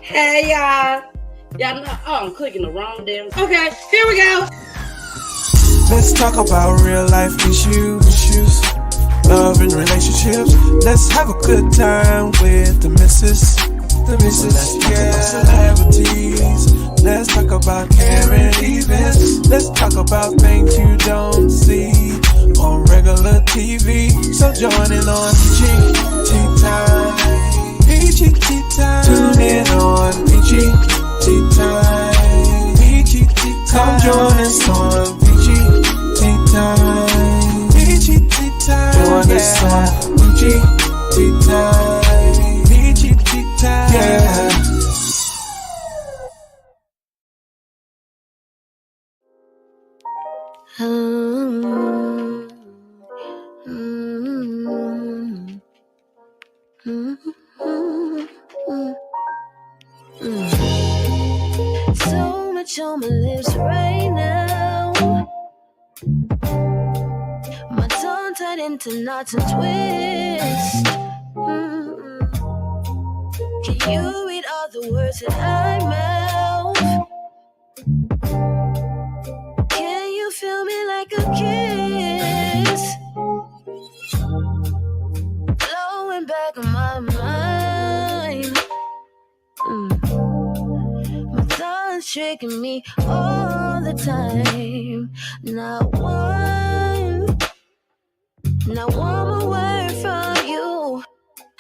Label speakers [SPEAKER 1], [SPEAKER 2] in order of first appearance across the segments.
[SPEAKER 1] Hey y'all. Y'all know, I'm clicking the wrong damn. Okay, here we go.
[SPEAKER 2] Let's talk about real life issues, love and relationships. Let's have a good time with the missus, yeah. Celebrities. Let's talk about caring events. Let's talk about things you don't see on regular TV. So join in on PGT Time. PGT Time. Tune in on PGT Time. PGT Time. Come join us on PGT Time. PGT Time. Join us on PGT Time. PGT Time. Yeah.
[SPEAKER 3] So much on my lips right now. My tongue tied into knots and twists. Can you read all the words in my mouth? Can you feel me like a kiss? Blowing back on my mind. My thoughts tricking me all the time. Not one more word from you.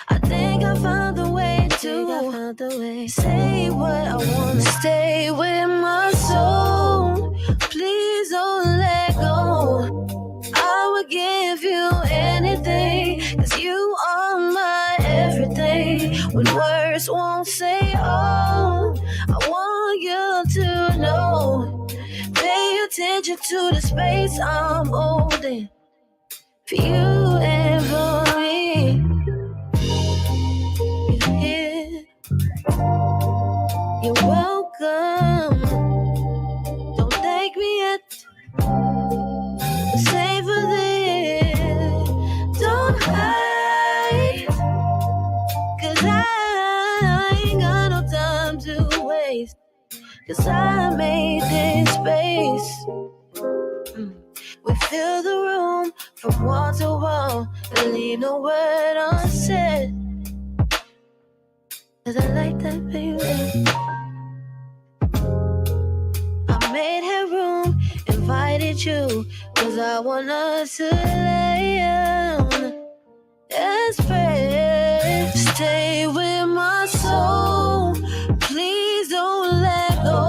[SPEAKER 3] I think I found the way to say what I wanna. Stay with my soul. Please don't let go. I would give you anything, 'cause you are my everything. When words won't say all, I want you to know. Pay attention to the space I'm holding for you and for me. You're here. You're welcome. Don't thank me yet. Save for this. Don't hide, 'cause I ain't got no time to waste. 'Cause I made this space. We fill the room from wall to wall and leave no word unsaid. 'Cause I like that, baby. I made headroom, invited you, 'cause I want us to lay down and spread. Stay with my soul. Please don't let go.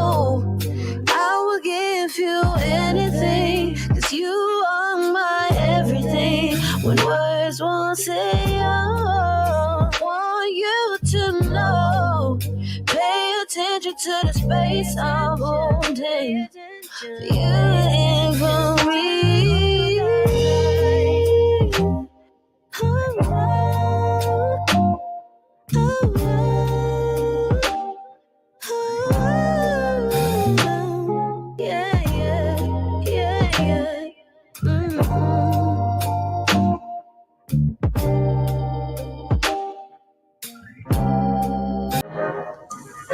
[SPEAKER 3] face I'm holding. You and for me.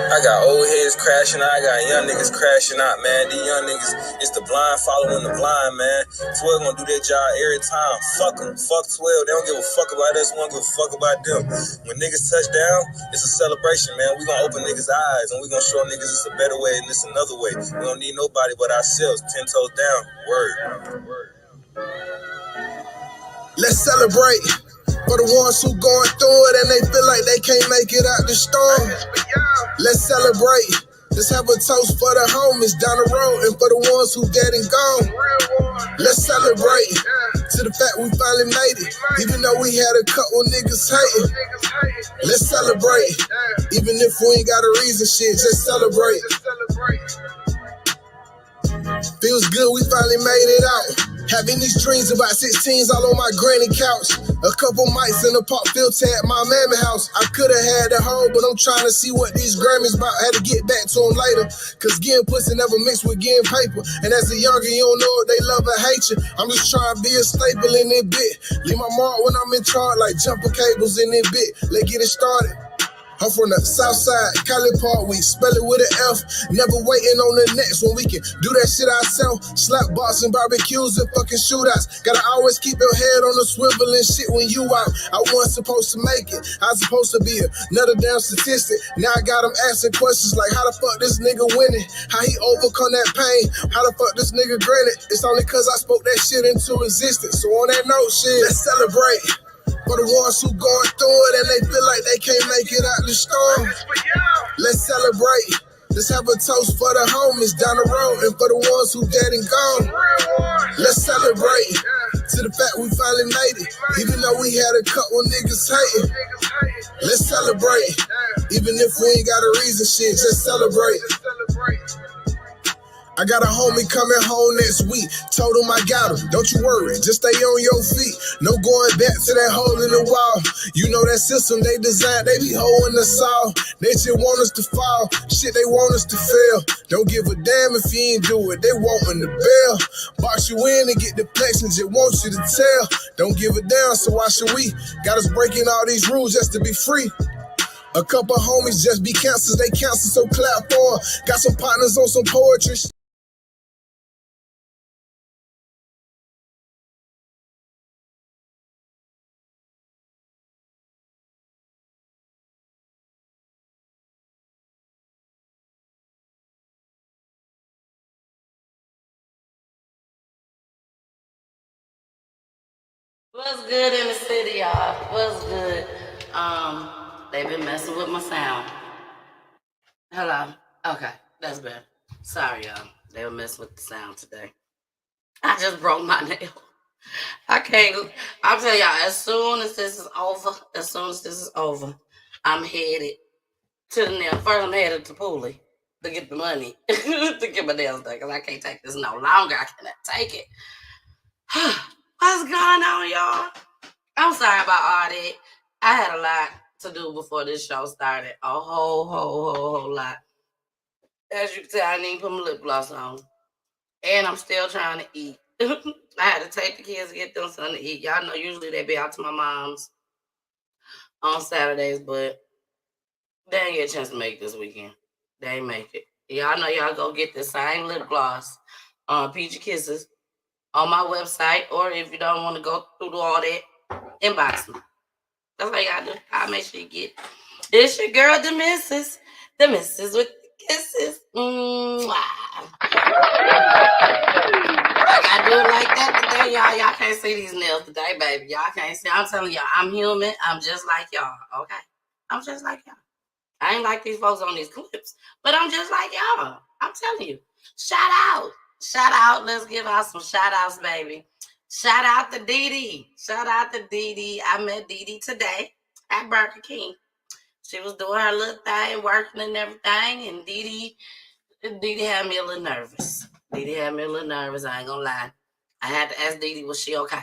[SPEAKER 4] I got old heads crashing out, I got young niggas crashing out, man. These young niggas, it's the blind following the blind, man. 12 gonna do their job every time. Fuck them. Fuck 12. They don't give a fuck about us, we don't give a fuck about them. When niggas touch down, it's a celebration, man. We gonna open niggas' eyes and we gonna show niggas it's a better way and it's another way. We don't need nobody but ourselves. 10 toes down. Word.
[SPEAKER 5] Let's celebrate for the ones who going through it and they feel like they can't make it out the storm. Let's celebrate. Let's have a toast for the homies down the road and for the ones who dead and gone. Let's celebrate to the fact we finally made it, even though we had a couple niggas hating. Let's celebrate, even if we ain't got a reason, shit, just celebrate. Feels good, we finally made it out. Having these dreams about 16s all on my granny couch. A couple mics in the pop filter at my mammy house. I could've had the hoe, but I'm trying to see what these Grammys about. Had to get back to them later, cause getting pussy never mixed with getting paper. And as a youngin', you don't know if they love or hate you. I'm just trying to be a staple in this bit. Leave my mark when I'm in charge, like jumper cables in this bit. Let's get it started. I'm from the south side, Cali Park, we spell it with an F. Never waiting on the next when we can do that shit ourselves. Slap boxing, barbecues, and fucking shootouts. Gotta always keep your head on the swivel and shit when you out. I wasn't supposed to make it, I was supposed to be another damn statistic. Now I got them asking questions like, how the fuck this nigga winning? How he overcome that pain? How the fuck this nigga granted? It's only cause I spoke that shit into existence. So on that note, shit, let's celebrate. For the ones who going through it and they feel like they can't make it out the storm. Let's celebrate. Let's have a toast for the homies down the road and for the ones who dead and gone. Let's celebrate to the fact we finally made it, even though we had a couple niggas hating. Let's celebrate, even if we ain't got a reason, shit, just celebrate. I got a homie coming home next week. Told him I got him. Don't you worry, just stay on your feet. No going back to that hole in the wall. You know that system they designed, they be holding us all. They just want us to fall. Shit, they want us to fail. Don't give a damn if you ain't do it. They wantin' the bail. Box you in and get the flex and just want you to tell. Don't give a damn, so why should we? Got us breaking all these rules just to be free. A couple homies just be cancers, they cancel, so clap for 'em. Got some partners on some poetry.
[SPEAKER 1] What's good in the city, y'all? What's good? They've been messing with my sound. Hello? Okay, that's better. Sorry, y'all. They were messing with the sound today. I just broke my nail. I can't. I'm telling y'all, as soon as this is over, I'm headed to the nail. First, I'm headed to Pooley to get the money to get my nails done because I can't take this no longer. I cannot take it. What's going on, y'all? I'm sorry about all that. I had a lot to do before this show started. A whole lot. As you can tell, I didn't even put my lip gloss on. And I'm still trying to eat. I had to take the kids to get them something to eat. Y'all know usually they be out to my mom's on Saturdays, but they didn't get a chance to make it this weekend. They ain't make it. Y'all know y'all go get the same lip gloss on Peachy Kisses on my website, or if you don't want to go through all that, inbox me. That's what you gotta do. I'll make sure you get. It's your girl, the missus with the kisses. I gotta do it like that today, y'all. Y'all can't see these nails today, baby. Y'all can't see. I'm telling y'all, I'm human. I'm just like y'all. Okay, I'm just like y'all. I ain't like these folks on these clips, but I'm just like y'all. I'm telling you. Shout out. Let's give out some shout outs, baby. Shout out to Dee Dee. I met Dee Dee today at Burger King. She was doing her little thing, working and everything. And Dee Dee Didi had me a little nervous. I ain't gonna lie. I had to ask Didi, was she okay?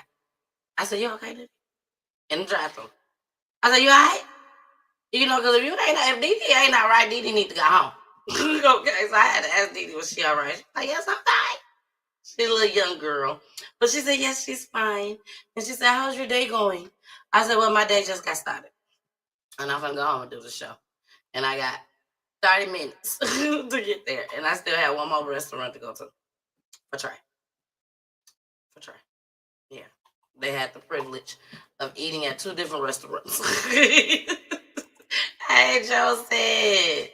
[SPEAKER 1] I said, you okay, Didi? In the drive-thru. I said, you all right? You know, because if Didi ain't all right, Didi need to go home. Okay, so I had to ask Didi, was she all right? She's like, yes, I'm fine. She's a little young girl. But she said, yes, she's fine. And she said, how's your day going? I said, well, my day just got started. And I'm going to go home and do the show. And I got 30 minutes to get there. And I still have one more restaurant to go to. For Trey. Yeah. They had the privilege of eating at 2 different restaurants. Hey, Josette.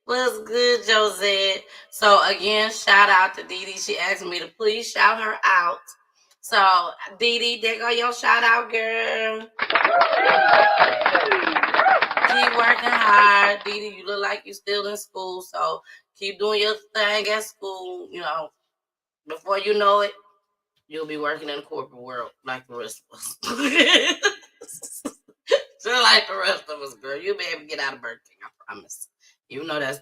[SPEAKER 1] What's good, Josette? So, again, shout out to Didi. She asked me to please shout her out. So, Didi, there go your shout out, girl. Keep working hard. Didi, you look like you still in school. So, keep doing your thing at school. You know, before you know it, you'll be working in the corporate world like the rest of us. Just like the rest of us, girl. You'll be able to get out of Burger King, I promise. You know that's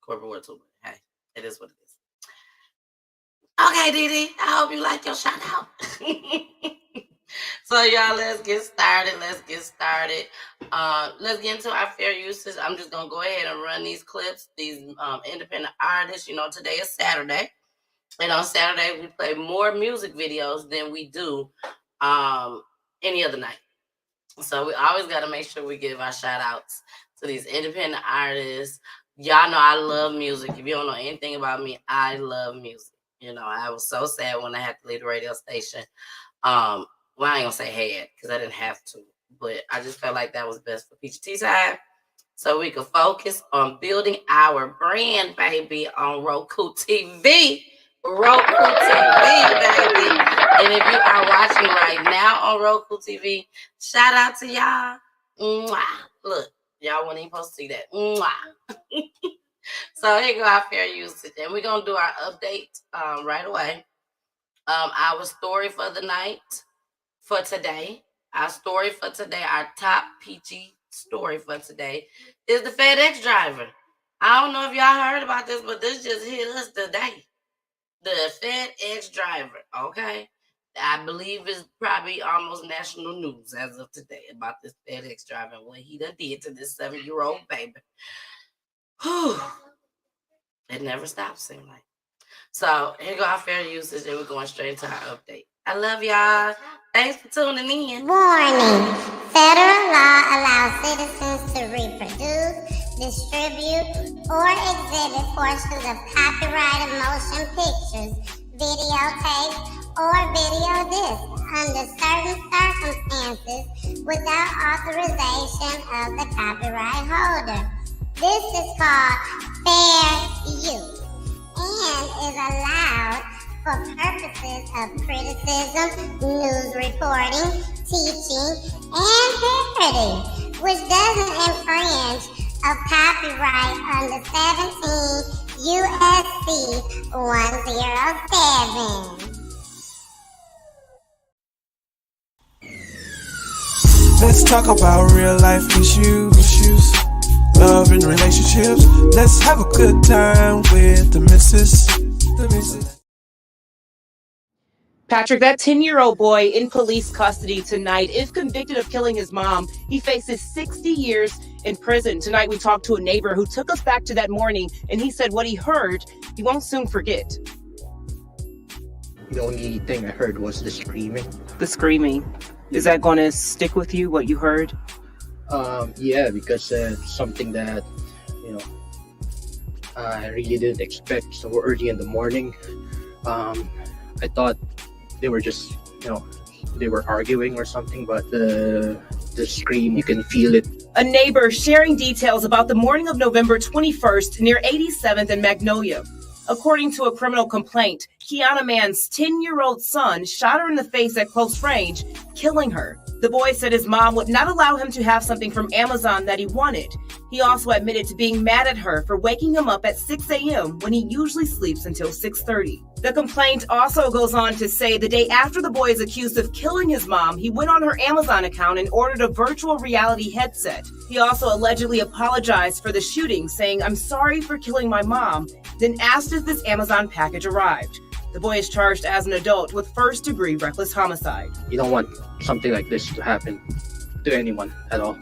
[SPEAKER 1] corporate world too, but hey, it is what it is. Okay, Didi, I hope you like your shout out. So, y'all, let's get started. Let's get into our fair usage. I'm just going to go ahead and run these clips, these independent artists. You know, today is Saturday. And on Saturday, we play more music videos than we do any other night. So we always got to make sure we give our shout outs to these independent artists. Y'all know I love music. If you don't know anything about me, I love music. You know, I was so sad when I had to leave the radio station. Well, I ain't gonna say had, because I didn't have to. But I just felt like that was best for Peach Tea Time. So we could focus on building our brand, baby, on Roku TV. Roku TV, baby. And if you are watching right now on Roku TV, shout out to y'all. Mwah. Look, y'all wouldn't even supposed to see that. Mwah. So here go our fair usage. And we're going to do our update right away. Our story for the night, for today. Our story for today, our top peachy story for today is the FedEx driver. I don't know if y'all heard about this, but this just hit us today. The FedEx driver, okay? I believe it's probably almost national news as of today about this FedEx driver and what he done did to this 7-year-old baby. Whew. It never stops, seems like. So here go our fair usage, and we're going straight into our update. I love y'all. Thanks for tuning in.
[SPEAKER 6] Warning. Federal law allows citizens to reproduce, distribute, or exhibit portions of copyrighted motion pictures, videotapes, or video discs under certain circumstances without authorization of the copyright holder. This is called fair use and is allowed for purposes of criticism, news reporting, teaching, and parody, which doesn't infringe of copyright under 17 U.S.C. 107.
[SPEAKER 2] Let's talk about real life issues, love and relationships. Let's have a good time with the missus.
[SPEAKER 7] Patrick, that 10-year-old boy in police custody tonight, if convicted of killing his mom, he faces 60 years in prison. Tonight, we talked to a neighbor who took us back to that morning, and he said what he heard, he won't soon forget.
[SPEAKER 8] The only thing I heard was the screaming.
[SPEAKER 7] The screaming. Is that going to stick with you, what you heard?
[SPEAKER 8] Yeah, because something that, I really didn't expect so early in the morning. I thought they were just, they were arguing or something, but the scream, you can feel it.
[SPEAKER 7] A neighbor sharing details about the morning of November 21st near 87th and Magnolia. According to a criminal complaint, Kiana Mann's 10-year-old son shot her in the face at close range, killing her. The boy said his mom would not allow him to have something from Amazon that he wanted. He also admitted to being mad at her for waking him up at 6 a.m. when he usually sleeps until 6:30. The complaint also goes on to say the day after the boy is accused of killing his mom, he went on her Amazon account and ordered a virtual reality headset. He also allegedly apologized for the shooting, saying, "I'm sorry for killing my mom," then asked if this Amazon package arrived. The boy is charged as an adult with first-degree reckless homicide.
[SPEAKER 8] You don't want something like this to happen to anyone at all.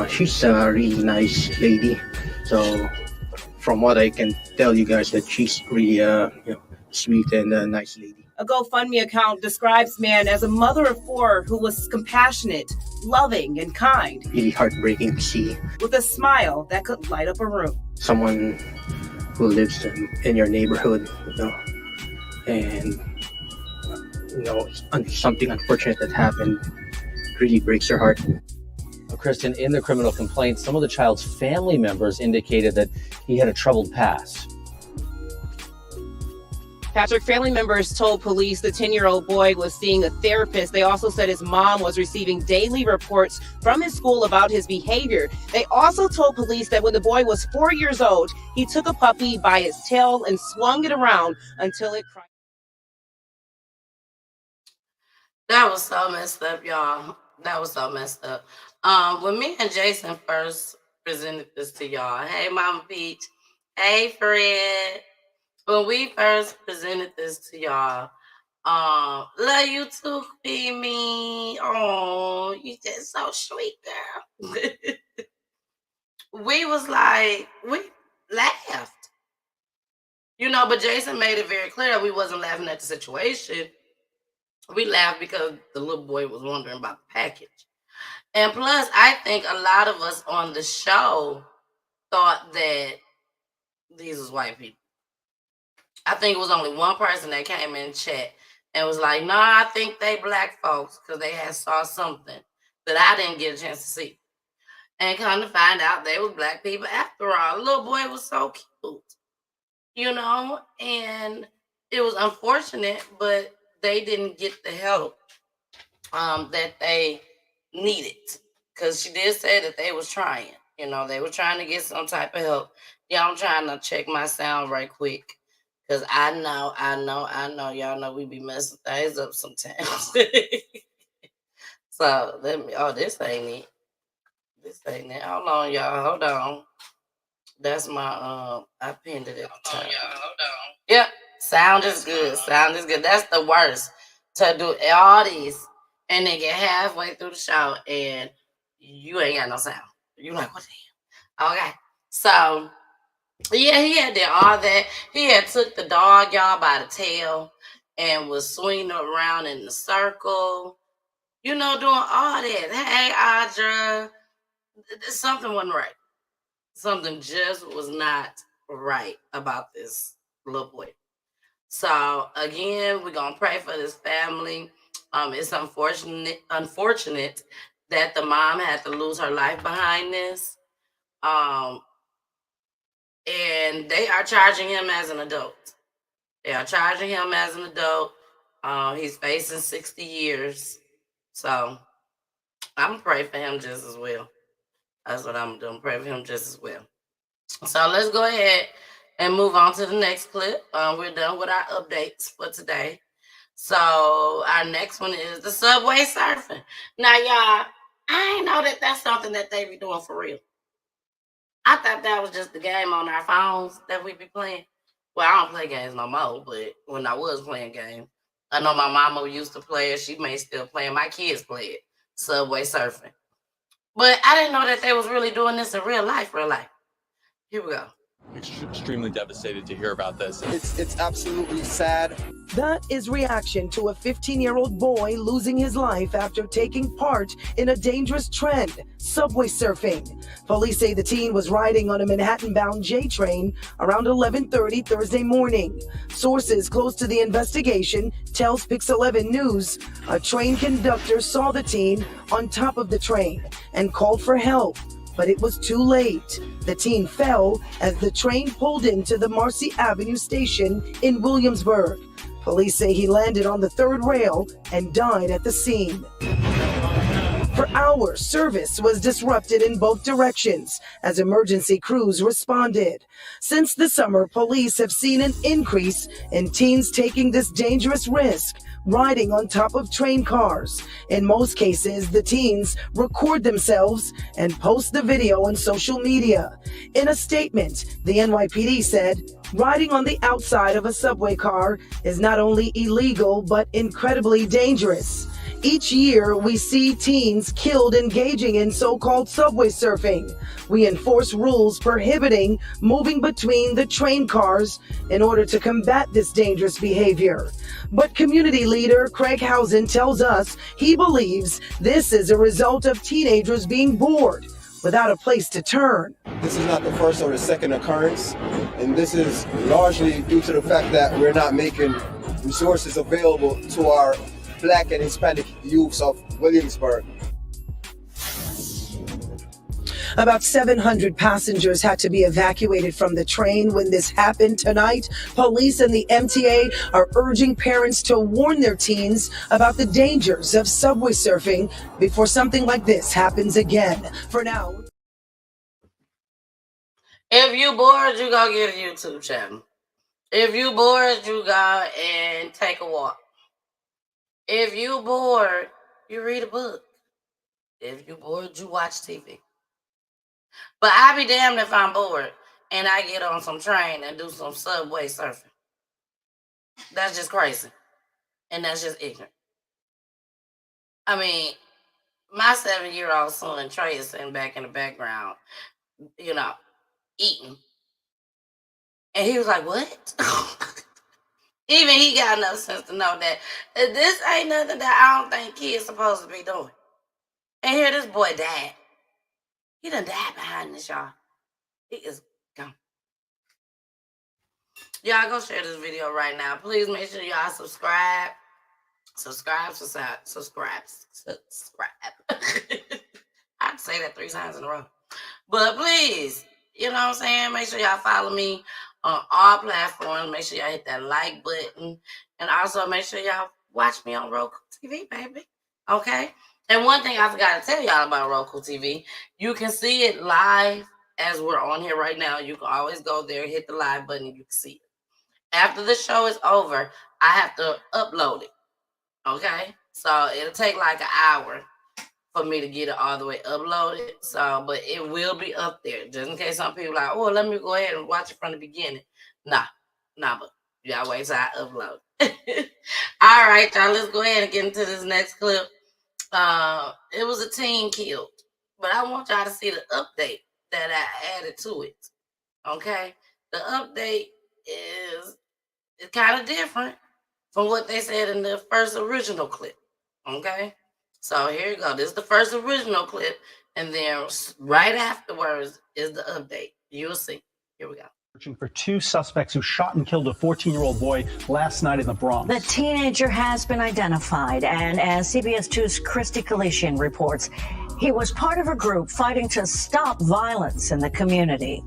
[SPEAKER 8] She's a really nice lady. So from what I can tell you guys, that she's really sweet and a nice lady.
[SPEAKER 7] A GoFundMe account describes man as a mother of 4 who was compassionate, loving, and kind.
[SPEAKER 8] Really heartbreaking to see.
[SPEAKER 7] With a smile that could light up a room.
[SPEAKER 8] Someone who lives in your neighborhood, and something unfortunate that happened really breaks your heart.
[SPEAKER 9] Kristen, in the criminal complaint, some of the child's family members indicated that he had a troubled past.
[SPEAKER 7] Patrick, family members told police the 10-year-old boy was seeing a therapist. They also said his mom was receiving daily reports from his school about his behavior. They also told police that when the boy was 4 years old, he took a puppy by its tail and swung it around until it cried.
[SPEAKER 1] That was so messed up, y'all. That was so messed up. When me and Jason first presented this to y'all, hey, Mama Peach, hey, Fred. When we first presented this to y'all, love you too, me. Oh, you just so sweet, girl. We was like, we laughed. But Jason made it very clear that we wasn't laughing at the situation. We laughed because the little boy was wondering about the package. And plus, I think a lot of us on the show thought that these was white people. I think it was only one person that came in chat and was like, "No, I think they black folks," because they had saw something that I didn't get a chance to see. And come to find out they was black people after all. The little boy was so cute, and it was unfortunate, but they didn't get the help that they needed, because she did say that they was trying. They were trying to get some type of help. Yeah, I'm trying to check my sound right quick, because I know, y'all know we be messing things up sometimes. So this ain't it. This ain't it. Hold on, y'all. Hold on. That's my I pinned it at the time. Yep. Sound is good. Sound is good. That's the worst, to do all these and then get halfway through the show and you ain't got no sound. You like, what the hell? Okay. So, yeah, he had did all that. He had took the dog, y'all, by the tail and was swinging around in the circle. Doing all that. Hey, Audra. Something wasn't right. Something just was not right about this little boy. So again, we're gonna pray for this family. It's unfortunate that the mom had to lose her life behind this. And they are charging him as an adult. He's facing 60 years. So I'm gonna pray for him just as well. That's what I'm doing. Pray for him just as well. So let's go ahead and move on to the next clip. We're done with our updates for today. So our next one is the subway surfing. Now, y'all, I ain't know that that's something that they be doing for real. I thought that was just the game on our phones that we be playing. Well, I don't play games no more, but when I was playing games, I know my mama used to play it. She may still play it. My kids play it, subway surfing. But I didn't know that they was really doing this in real life. Here we go.
[SPEAKER 10] Extremely devastated to hear about this.
[SPEAKER 11] It's absolutely sad.
[SPEAKER 12] That is reaction to a 15-year-old boy losing his life after taking part in a dangerous trend, subway surfing. Police say the teen was riding on a Manhattan-bound J train around 11:30 Thursday morning. Sources close to the investigation tells Pix 11 News a train conductor saw the teen on top of the train and called for help. But it was too late. The teen fell as the train pulled into the Marcy Avenue station in Williamsburg. Police say he landed on the third rail and died at the scene. hours, service was disrupted in both directions as emergency crews responded. Since the summer, police have seen an increase in teens taking this dangerous risk, riding on top of train cars. In most cases, the teens record themselves and post the video on social media. In a statement, the NYPD said, riding on the outside of a subway car is not only illegal, but incredibly dangerous. Each year, we see teens killed engaging in so-called subway surfing. We enforce rules prohibiting moving between the train cars in order to combat this dangerous behavior. But community leader Craig Housen tells us he believes this is a result of teenagers being bored without a place to turn.
[SPEAKER 11] This is not the first or the second occurrence, and this is largely due to the fact that we're not making resources available to our Black and Hispanic youths of Williamsburg.
[SPEAKER 12] About 700 passengers had to be evacuated from the train when this happened tonight. Police and the MTA are urging parents to warn their teens about the dangers of subway surfing before something like this happens again. For now,
[SPEAKER 1] If you bored, you go get a YouTube channel. If you bored, you go and take a walk. If you bored, you read a book. If you bored, you watch TV. But I be damned if I'm bored and I get on some train and do some subway surfing. That's just crazy. And that's just ignorant. I mean, my 7-year-old son, Trey, is sitting back in the background, you know, eating. And he was like, what? Even he got enough sense to know that this ain't nothing that I don't think kids supposed to be doing. And here this boy died. He done died behind this, y'all. He is gone. Y'all go share this video right now. Please make sure y'all subscribe. Subscribe. I have to say that 3 times in a row. But please, you know what I'm saying? Make sure y'all follow me on all platforms. Make sure y'all hit that like button. And also make sure y'all watch me on Roku TV, baby. Okay? And one thing I forgot to tell y'all about Roku TV, you can see it live as we're on here right now. You can always go there, hit the live button, and you can see it. After the show is over, I have to upload it. Okay? So it'll take like an hour for me to get it all the way uploaded. So, but it will be up there. Just in case some people are like, oh, let me go ahead and watch it from the beginning. Nah, but y'all wait till I upload. All right, y'all, let's go ahead and get into this next clip. It was a teen killed, but I want y'all to see the update that I added to it. Okay, the update is kind of different from what they said in the first original clip. Okay, so here you go. This is the first original clip, and then right afterwards is the update. You'll see. Here we go.
[SPEAKER 13] Searching for 2 suspects who shot and killed a 14-year-old boy last night in the Bronx.
[SPEAKER 14] The teenager has been identified, and as CBS 2's Christy Kalishian reports, he was part of a group fighting to stop violence in the community.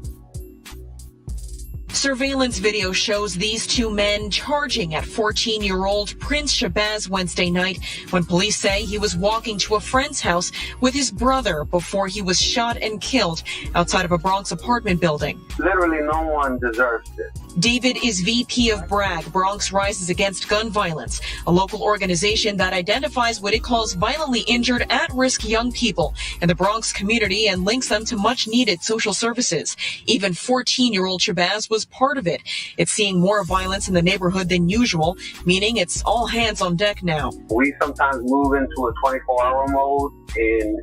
[SPEAKER 15] Surveillance video shows these 2 men charging at 14-year-old Prince Shabazz Wednesday night when police say he was walking to a friend's house with his brother before he was shot and killed outside of a Bronx apartment building.
[SPEAKER 16] Literally no one deserves this.
[SPEAKER 15] David is VP of BRAG, Bronx Rises Against Gun Violence, a local organization that identifies what it calls violently injured, at-risk young people in the Bronx community and links them to much-needed social services. Even 14-year-old Shabazz was part of it. It's seeing more violence in the neighborhood than usual, meaning it's all hands on deck now.
[SPEAKER 16] We sometimes move into a 24-hour mode in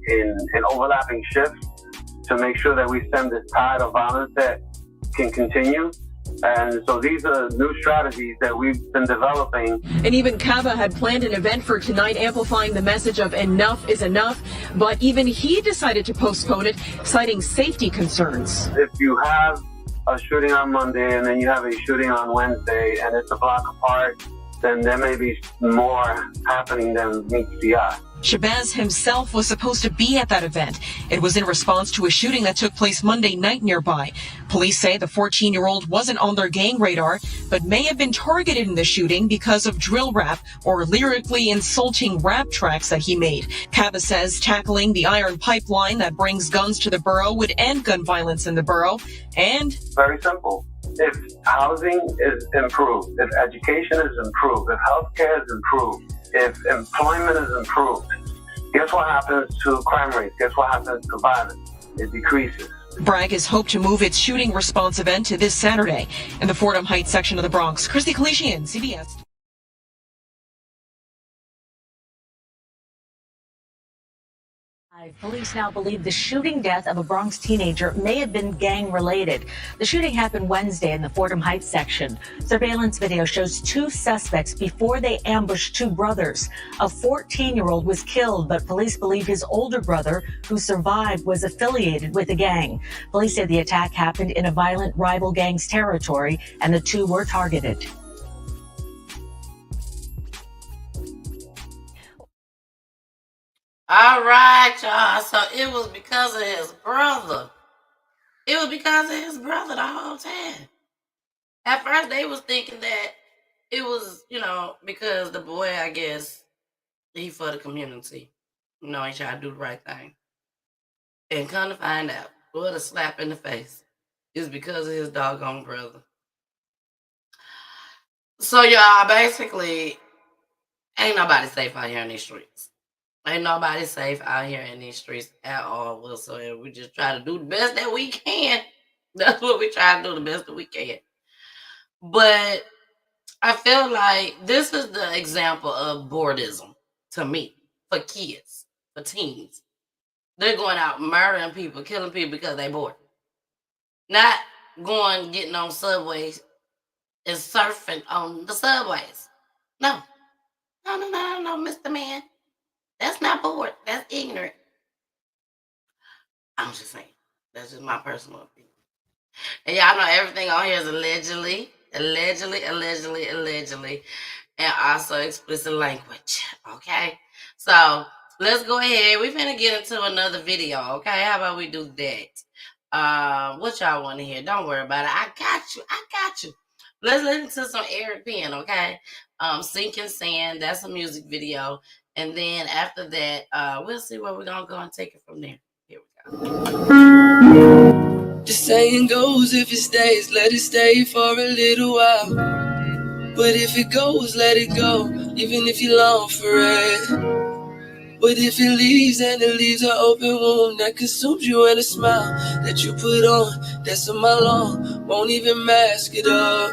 [SPEAKER 16] overlapping shifts to make sure that we stem this tide of violence that can continue. And so these are new strategies that we've been developing.
[SPEAKER 15] And even Kava had planned an event for tonight amplifying the message of enough is enough, but even he decided to postpone it, citing safety concerns.
[SPEAKER 16] If you have a shooting on Monday and then you have a shooting on Wednesday and it's a block apart, then there may be more happening than meets the eye.
[SPEAKER 15] Shabazz himself was supposed to be at that event. It was in response to a shooting that took place Monday night nearby. Police say the 14-year-old wasn't on their gang radar, but may have been targeted in the shooting because of drill rap or lyrically insulting rap tracks that he made. Kaba says tackling the iron pipeline that brings guns to the borough would end gun violence in the borough. And
[SPEAKER 16] very simple. If housing is improved, if education is improved, if healthcare is improved, if employment is improved, guess what happens to crime rates? Guess what happens to violence? It decreases.
[SPEAKER 15] Bragg has hoped to move its shooting response event to this Saturday in the Fordham Heights section of the Bronx. Christy Kalishian, CBS.
[SPEAKER 14] Police now believe the shooting death of a Bronx teenager may have been gang-related. The shooting happened Wednesday in the Fordham Heights section. Surveillance video shows two suspects before they ambushed two brothers. A 14-year-old was killed, but police believe his older brother, who survived, was affiliated with the gang. Police say the attack happened in a violent rival gang's territory, and the two were targeted.
[SPEAKER 1] All right, y'all. So it was because of his brother. It was because of his brother the whole time. At first, they was thinking that it was, because the boy, I guess, he for the community. He tried to do the right thing. And come to find out, what a slap in the face. Is because of his doggone brother. So, y'all, basically, ain't nobody safe out here in these streets. Ain't nobody safe out here in these streets at all whatsoever. We just try to do the best that we can. That's what we try to do, the best that we can. But I feel like this is the example of boredism to me, for kids, for teens. They're going out murdering people, killing people because they bored. Not getting on subways and surfing on the subways. No, Mr. Man. That's not bored. That's ignorant. I'm just saying. That's just my personal opinion. And y'all know everything on here is allegedly, and also explicit language. Okay? So let's go ahead. We're finna get into another video. Okay? How about we do that? What y'all want to hear? Don't worry about it. I got you. Let's listen to some Eric Penn, okay? Sinking Sand. That's a music video. And then after that, we'll see where we're going to go and take it from there. Here we go.
[SPEAKER 17] The saying goes, if it stays, let it stay for a little while. But if it goes, let it go, even if you long for it. But if it leaves, and it leaves an open wound that consumes you, and a smile that you put on, that's a mile long, won't even mask it up.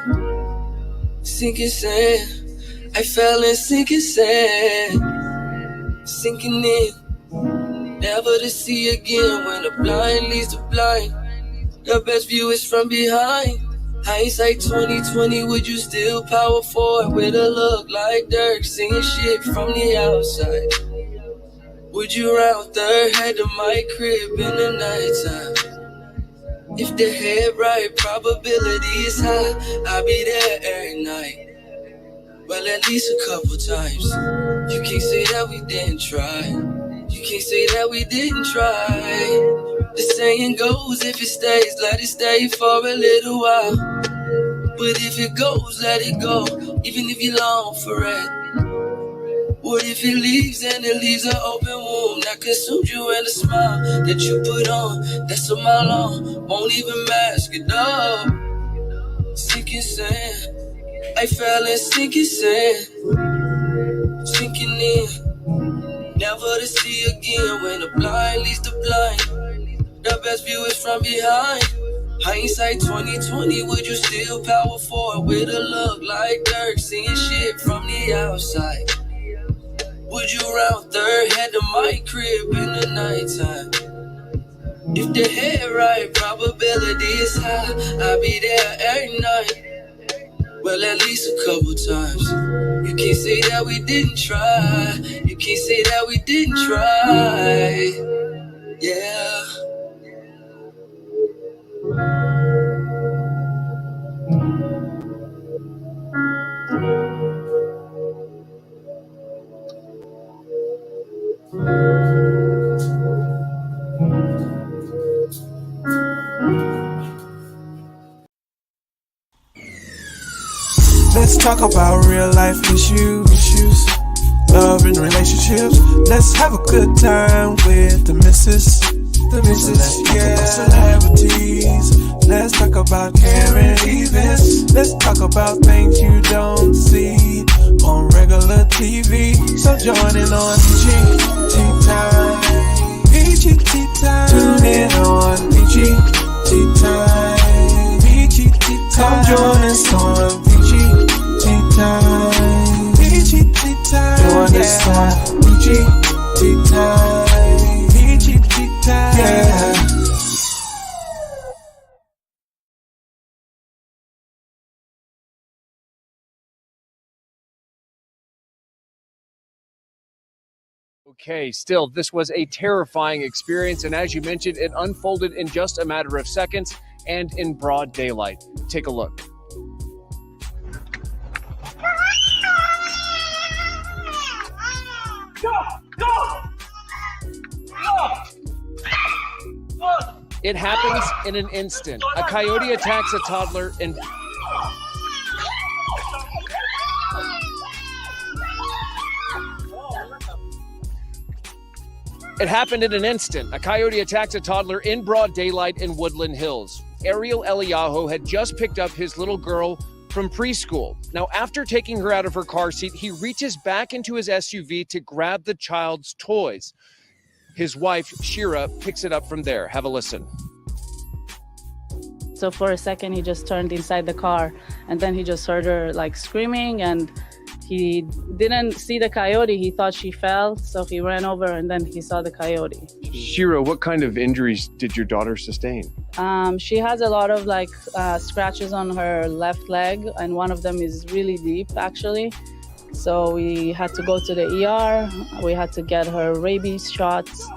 [SPEAKER 17] Sinking sand, I fell in sinking sand, sinking in, never to see again. When the blind leads the blind, the best view is from behind. Hindsight 2020, would you still power forward with a look like Dirk, singing shit from the outside? Would you round third, head to my crib in the nighttime? If the head right, probability is high, I'll be there every night. Well, at least a couple times. You can't say that we didn't try. You can't say that we didn't try. The saying goes, if it stays, let it stay for a little while. But if it goes, let it go, even if you long for it. What if it leaves, and it leaves an open wound that consumes you, and a smile that you put on, that's a mile long, won't even mask it up. Sinking sand, I fell in sinking sand, sinking in, never to see again. When the blind leads the blind, the best view is from behind. Hindsight 2020, would you still power forward with a look like Dirk, seeing shit from the outside? Would you round third, head to my crib in the nighttime? If the head right, probability is high, I'll be there every night. Well, at least a couple times. You can't say that we didn't try. You can't say that we didn't try. Yeah.
[SPEAKER 2] Let's talk about real life issues, love and relationships. Let's have a good time with the missus. Yeah. Celebrities. Let's talk about caring events. Let's talk about things you don't see on regular TV. So join in on PGT Time. PGT Time. Tune in on PGT Time. PGT Time. Come join us on PGT Time. PGT Time. Join us on PGT Time. PGT Time. Yeah.
[SPEAKER 18] Okay, still, this was a terrifying experience, and as you mentioned, it unfolded in just a matter of seconds and in broad daylight. Take a look. It happens in an instant. A coyote attacks a toddler and It happened in an instant. A coyote attacks a toddler in broad daylight in Woodland Hills. Ariel Eliyahu had just picked up his little girl from preschool. Now, after taking her out of her car seat, he reaches back into his SUV to grab the child's toys. His wife, Shira, picks it up from there. Have a listen.
[SPEAKER 19] So for a second, he just turned inside the car, and then he just heard her like screaming, and he didn't see the coyote. He thought she fell, so he ran over, and then he saw the coyote.
[SPEAKER 18] Shira, what kind of injuries did your daughter sustain?
[SPEAKER 19] She has a lot of like scratches on her left leg, and one of them is really deep, actually. So we had to go to the ER. We had to get her rabies shots.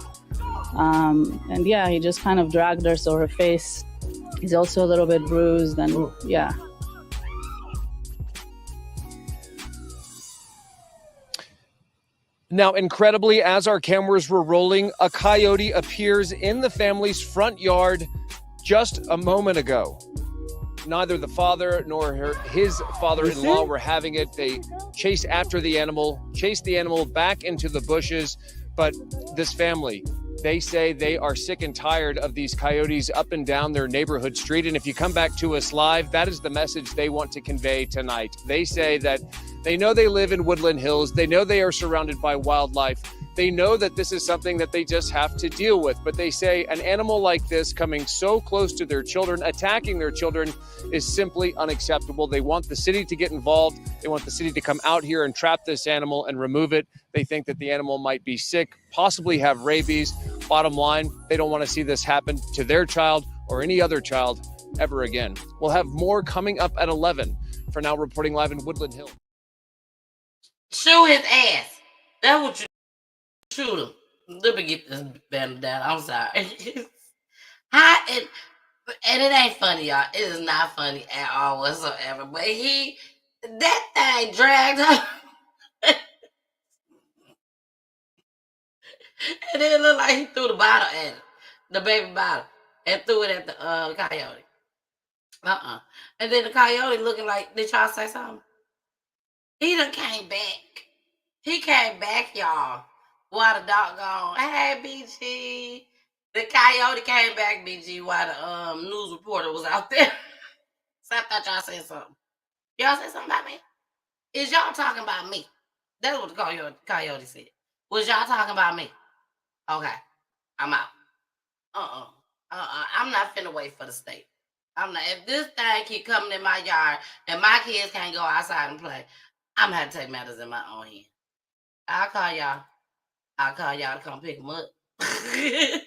[SPEAKER 19] And yeah, he just kind of dragged her, so her face is also a little bit bruised, and yeah.
[SPEAKER 18] Now, incredibly, as our cameras were rolling, a coyote appears in the family's front yard just a moment ago. Neither the father nor his father-in-law were having it. They chased after the animal, chased the animal back into the bushes. But this family, they say they are sick and tired of these coyotes up and down their neighborhood street. And if you come back to us live, that is the message they want to convey tonight. They say that they know they live in Woodland Hills. They know they are surrounded by wildlife. They know that this is something that they just have to deal with. But they say an animal like this coming so close to their children, attacking their children, is simply unacceptable. They want the city to get involved. They want the city to come out here and trap this animal and remove it. They think that the animal might be sick, possibly have rabies. Bottom line, they don't want to see this happen to their child or any other child ever again. We'll have more coming up at 11. For now, reporting live in Woodland Hills.
[SPEAKER 1] Shoot his ass. That's what you shoot him. Let me get this banner down. I'm sorry. And it ain't funny, y'all. It is not funny at all whatsoever. But that thing dragged her. And then it looked like he threw the bottle at it, the baby bottle, and threw it at the coyote. And then the coyote looking like, did y'all say something? He done came back. He came back, y'all. While the dog gone, hey, BG. The coyote came back, BG, while the news reporter was out there. So I thought y'all said something. Y'all said something about me? Is y'all talking about me? That's what the coyote said. Was y'all talking about me? Okay, I'm out. I'm not finna wait for the state. I'm not. If this thing keep coming in my yard and my kids can't go outside and play, I'm gonna have to take matters in my own hand. I'll call y'all to come pick them up. I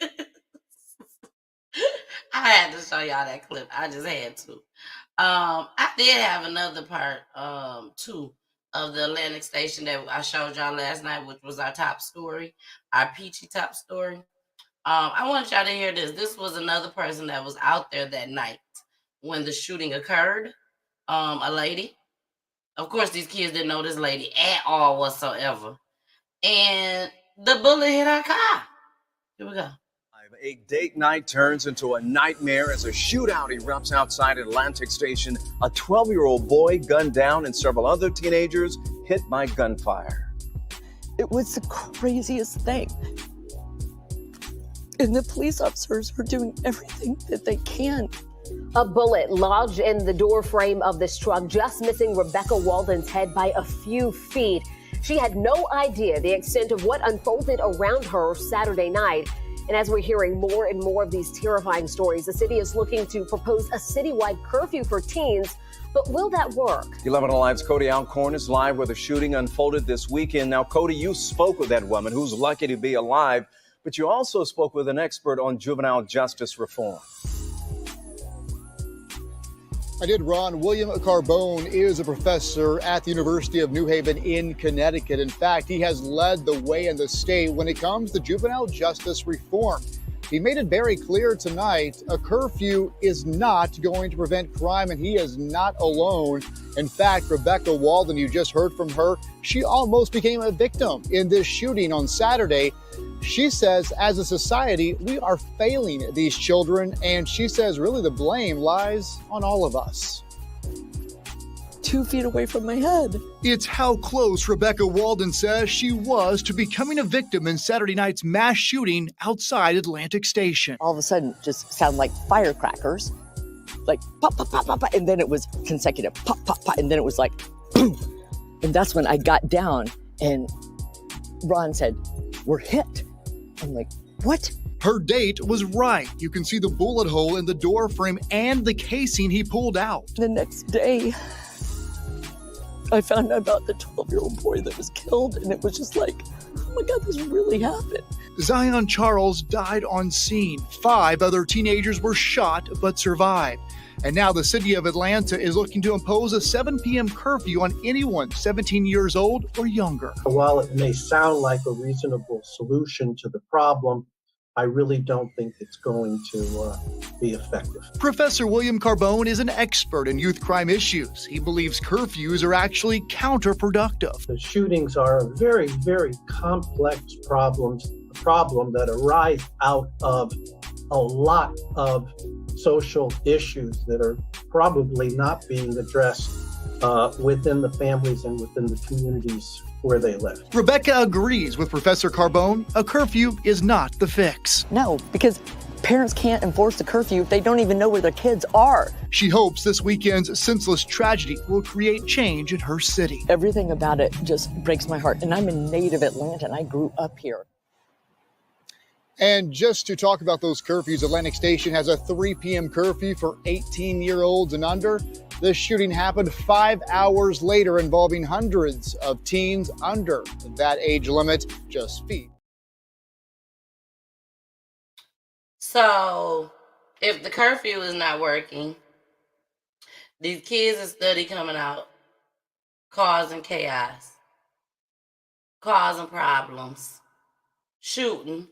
[SPEAKER 1] had to show y'all that clip. I just had to. I did have another part, too, of the Atlantic station that I showed y'all last night, which was our top story, our peachy top story. I want y'all to hear this. This was another person that was out there that night when the shooting occurred. A lady. Of course, these kids didn't know this lady at all whatsoever. And the bullet hit her car. Here we go.
[SPEAKER 20] a date night turns into a nightmare as a shootout erupts outside Atlantic Station. A 12-year-old boy gunned down and several other teenagers hit by gunfire.
[SPEAKER 21] It was the craziest thing. And the police officers are doing everything that they can.
[SPEAKER 22] A bullet lodged in the door frame of this truck, just missing Rebecca Walden's head by a few feet. She had no idea the extent of what unfolded around her Saturday night. And as we're hearing more and more of these terrifying stories, the city is looking to propose a citywide curfew for teens. But will that work?
[SPEAKER 20] 11 Alive's Cody Alcorn is live where the shooting unfolded this weekend. Now, Cody, you spoke with that woman who's lucky to be alive, but you also spoke with an expert on juvenile justice reform.
[SPEAKER 23] I did, Ron. William Carbone is a professor at the University of New Haven in Connecticut. In fact, he has led the way in the state when it comes to juvenile justice reform. He made it very clear tonight, a curfew is not going to prevent crime, and he is not alone. In fact, Rebecca Walden, you just heard from her, she almost became a victim in this shooting on Saturday. She says, as a society, we are failing these children, and she says really the blame lies on all of us.
[SPEAKER 21] 2 feet away from my head.
[SPEAKER 23] It's how close Rebecca Walden says she was to becoming a victim in Saturday night's mass shooting outside Atlantic Station.
[SPEAKER 21] All of a sudden, just sound like firecrackers, like pop, pop, pop, pop, pop, and then it was consecutive pop, pop, pop, and then it was like, and that's when I got down, and Ron said, "We're hit." I'm like, what?
[SPEAKER 23] Her date was right. You can see the bullet hole in the door frame and the casing he pulled out.
[SPEAKER 21] The next day, I found out about the 12-year-old boy that was killed, and it was just like, oh my God, this really happened.
[SPEAKER 23] Zion Charles died on scene. 5 other teenagers were shot but survived. And now the city of Atlanta is looking to impose a 7 p.m. curfew on anyone 17 years old or younger.
[SPEAKER 8] While it may sound like a reasonable solution to the problem, I really don't think it's going to be effective.
[SPEAKER 23] Professor William Carbone is an expert in youth crime issues. He believes curfews are actually counterproductive.
[SPEAKER 8] The shootings are a very, very complex problem that arise out of a lot of social issues that are probably not being addressed within the families and within the communities where they live.
[SPEAKER 23] Rebecca agrees with Professor Carbone. A curfew is not the fix.
[SPEAKER 21] No, because parents can't enforce the curfew if they don't even know where their kids are.
[SPEAKER 23] She hopes this weekend's senseless tragedy will create change in her city.
[SPEAKER 21] Everything about it just breaks my heart. And I'm a native Atlantan. I grew up here.
[SPEAKER 23] And just to talk about those curfews, Atlantic Station has a 3 p.m. curfew for 18-year-olds and under. This shooting happened 5 hours later, involving hundreds of teens under that age limit. Just feet.
[SPEAKER 1] So, if the curfew is not working, these kids are steady coming out, causing chaos, causing problems, shooting,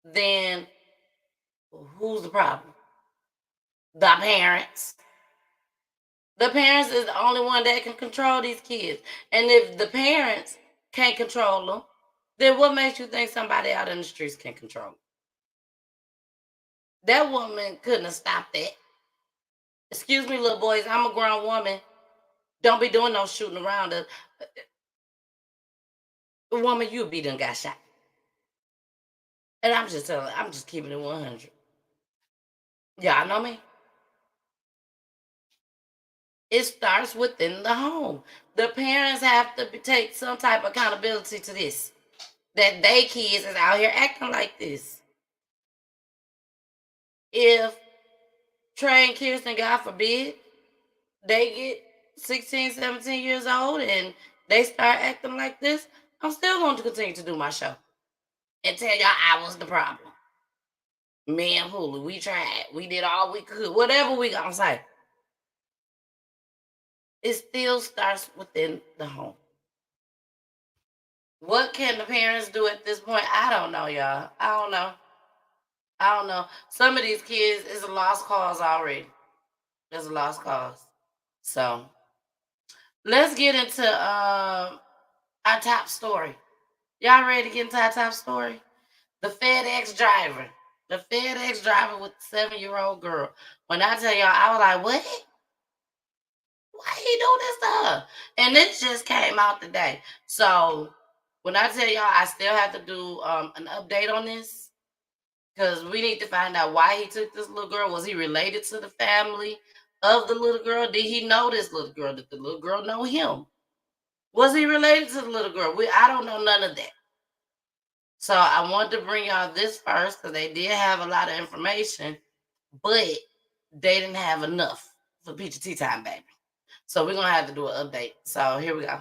[SPEAKER 1] then who's the problem? The parents. The parents is the only one that can control these kids. And if the parents can't control them, then what makes you think somebody out in the streets can control them? That woman couldn't have stopped that. Excuse me, little boys, I'm a grown woman. Don't be doing no shooting around us. Woman, you be done got shot. And I'm just keeping it 100. Y'all know me? It starts within the home. The parents have to take some type of accountability to this. That they kids is out here acting like this. If Trey and Kirsten, God forbid, they get 16, 17 years old and they start acting like this, I'm still going to continue to do my show. And tell y'all I was the problem. Me and Hulu, we tried. We did all we could. Whatever we gonna say. It still starts within the home. What can the parents do at this point? I don't know, y'all. I don't know. Some of these kids is a lost cause already. There's a lost cause. So, let's get into our top story. Y'all ready to get into our top story? The FedEx driver The FedEx driver with the 7-year-old girl. When I tell y'all, I was like, what? Why he do this to her? And this just came out today. So when I tell y'all, I still have to do an update on this because we need to find out why he took this little girl. Was he related to the family of the little girl? Did he know this little girl? Did the little girl know him? Was he related to the little girl? I don't know none of that. So I wanted to bring y'all this first because they did have a lot of information, but they didn't have enough for Peachy Tea Time, baby. So we're going to have to do an update. So here we go.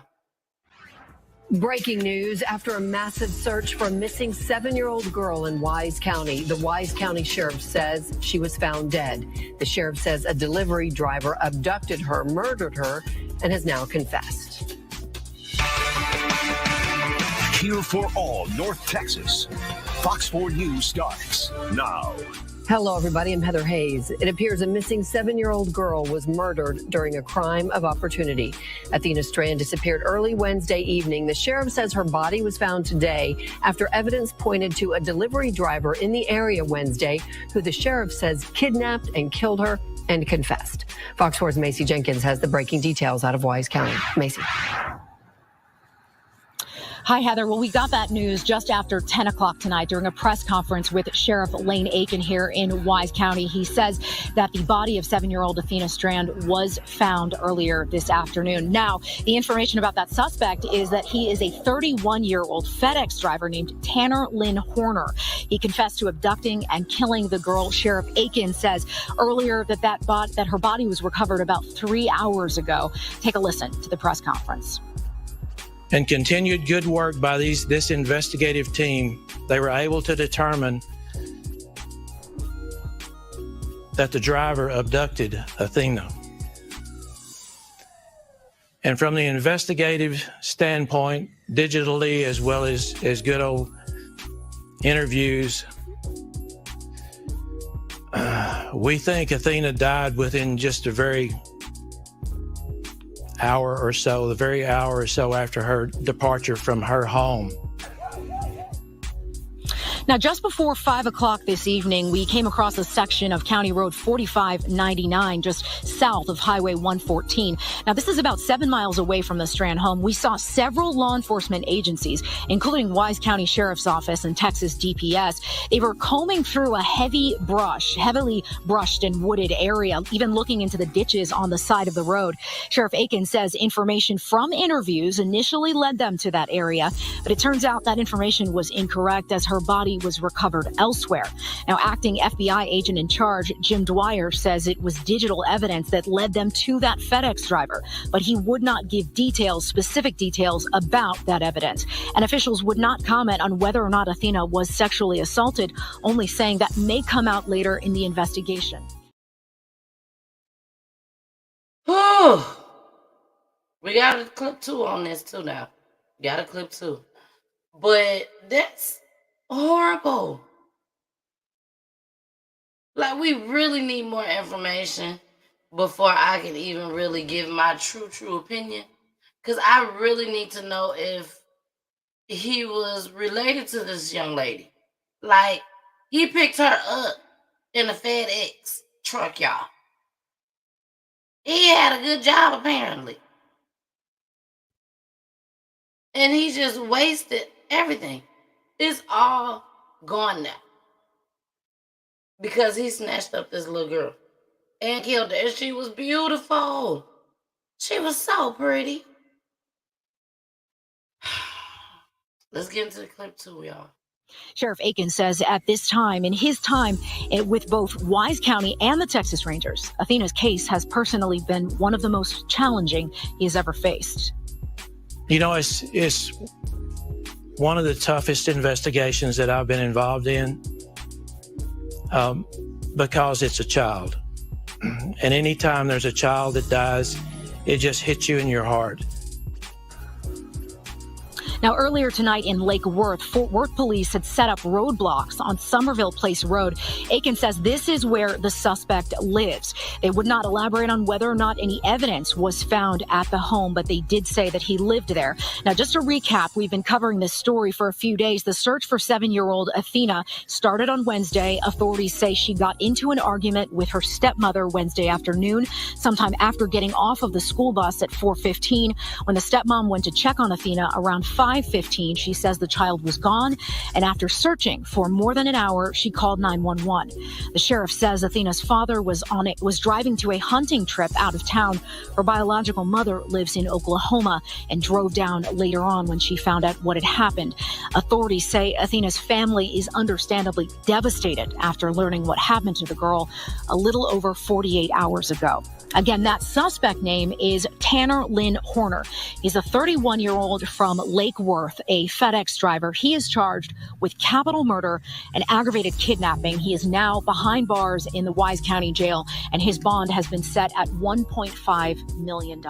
[SPEAKER 3] Breaking news after a massive search for a missing 7-year-old girl in Wise County. The Wise County Sheriff says she was found dead. The sheriff says a delivery driver abducted her, murdered her, and has now confessed.
[SPEAKER 4] Here for all North Texas. Fox 4 News starts now.
[SPEAKER 3] Hello, everybody. I'm Heather Hayes. It appears a missing 7-year-old girl was murdered during a crime of opportunity. Athena Strand disappeared early Wednesday evening. The sheriff says her body was found today after evidence pointed to a delivery driver in the area Wednesday who the sheriff says kidnapped and killed her and confessed. Fox 4's Macy Jenkins has the breaking details out of Wise County. Macy.
[SPEAKER 5] Hi, Heather. Well, we got that news just after 10 o'clock tonight during a press conference with Sheriff Lane Aiken here in Wise County. He says that the body of 7-year-old Athena Strand was found earlier this afternoon. Now, the information about that suspect is that he is a 31-year-old FedEx driver named Tanner Lynn Horner. He confessed to abducting and killing the girl. Sheriff Aiken says earlier that her body was recovered about 3 hours ago. Take a listen to the press conference.
[SPEAKER 24] And continued good work by this investigative team, they were able to determine that the driver abducted Athena. And from the investigative standpoint, digitally as well as good old interviews, we think Athena died within just a very hour or so, the very hour or so after her departure from her home.
[SPEAKER 5] Now, just before 5 o'clock this evening, we came across a section of County Road 4599, just south of Highway 114. Now, this is about 7 miles away from the Strand home. We saw several law enforcement agencies, including Wise County Sheriff's Office and Texas DPS. They were combing through a heavily brushed and wooded area, even looking into the ditches on the side of the road. Sheriff Aiken says information from interviews initially led them to that area, but it turns out that information was incorrect as her body was recovered elsewhere. Now, acting FBI agent in charge, Jim Dwyer, says it was digital evidence that led them to that FedEx driver, but he would not give specific details about that evidence. And officials would not comment on whether or not Athena was sexually assaulted, only saying that may come out later in the investigation.
[SPEAKER 1] We got a clip 2 on this too now. Got a clip 2. But that's horrible. Like, we really need more information before I can even really give my true opinion. Because I really need to know if he was related to this young lady. Like, he picked her up in a FedEx truck, y'all. He had a good job, apparently. And he just wasted everything. It's all gone now. Because he snatched up this little girl and killed her. And she was beautiful. She was so pretty. Let's get into the clip 2, y'all.
[SPEAKER 5] Sheriff Aiken says at this time, in his time with both Wise County and the Texas Rangers, Athena's case has personally been one of the most challenging he has ever faced.
[SPEAKER 24] You know, it's one of the toughest investigations that I've been involved in because it's a child. And anytime there's a child that dies, it just hits you in your heart.
[SPEAKER 5] Now, earlier tonight in Lake Worth, Fort Worth police had set up roadblocks on Somerville Place Road. Aiken says this is where the suspect lives. They would not elaborate on whether or not any evidence was found at the home, but they did say that he lived there. Now, just to recap, we've been covering this story for a few days. The search for 7-year-old Athena started on Wednesday. Authorities say she got into an argument with her stepmother Wednesday afternoon, sometime after getting off of the school bus at 4:15. When the stepmom went to check on Athena around 5:15, she says the child was gone, and after searching for more than an hour, she called 911. The sheriff says Athena's father was driving to a hunting trip out of town. Her biological mother lives in Oklahoma and drove down later on when she found out what had happened. Authorities say Athena's family is understandably devastated after learning what happened to the girl a little over 48 hours ago. Again, that suspect name is Tanner Lynn Horner. He's a 31-year-old from Lake Worth, a FedEx driver. He is charged with capital murder and aggravated kidnapping. He is now behind bars in the Wise County Jail, and his bond has been set at $1.5 million.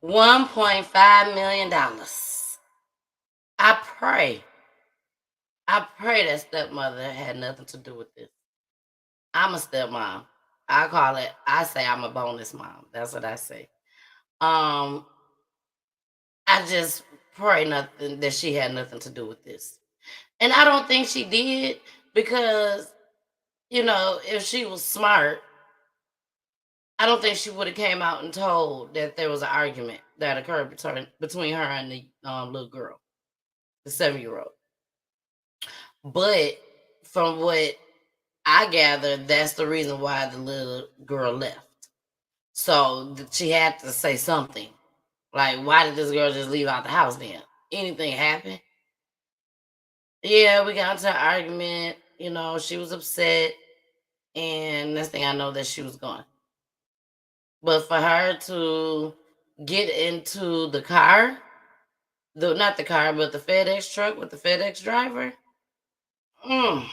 [SPEAKER 1] $1.5 million. I pray that stepmother had nothing to do with this. I'm a stepmom. I say I'm a bonus mom. That's what I say. I just pray nothing that she had nothing to do with this. And I don't think she did, because, if she was smart, I don't think she would have came out and told that there was an argument that occurred between her and the little girl, the 7-year-old. But from what I gather, that's the reason why the little girl left. So she had to say something. Like, why did this girl just leave out the house then? Anything happened? Yeah, we got into an argument. She was upset. And next thing I know, that she was gone. But for her to get into the car, not the car, but the FedEx truck with the FedEx driver, I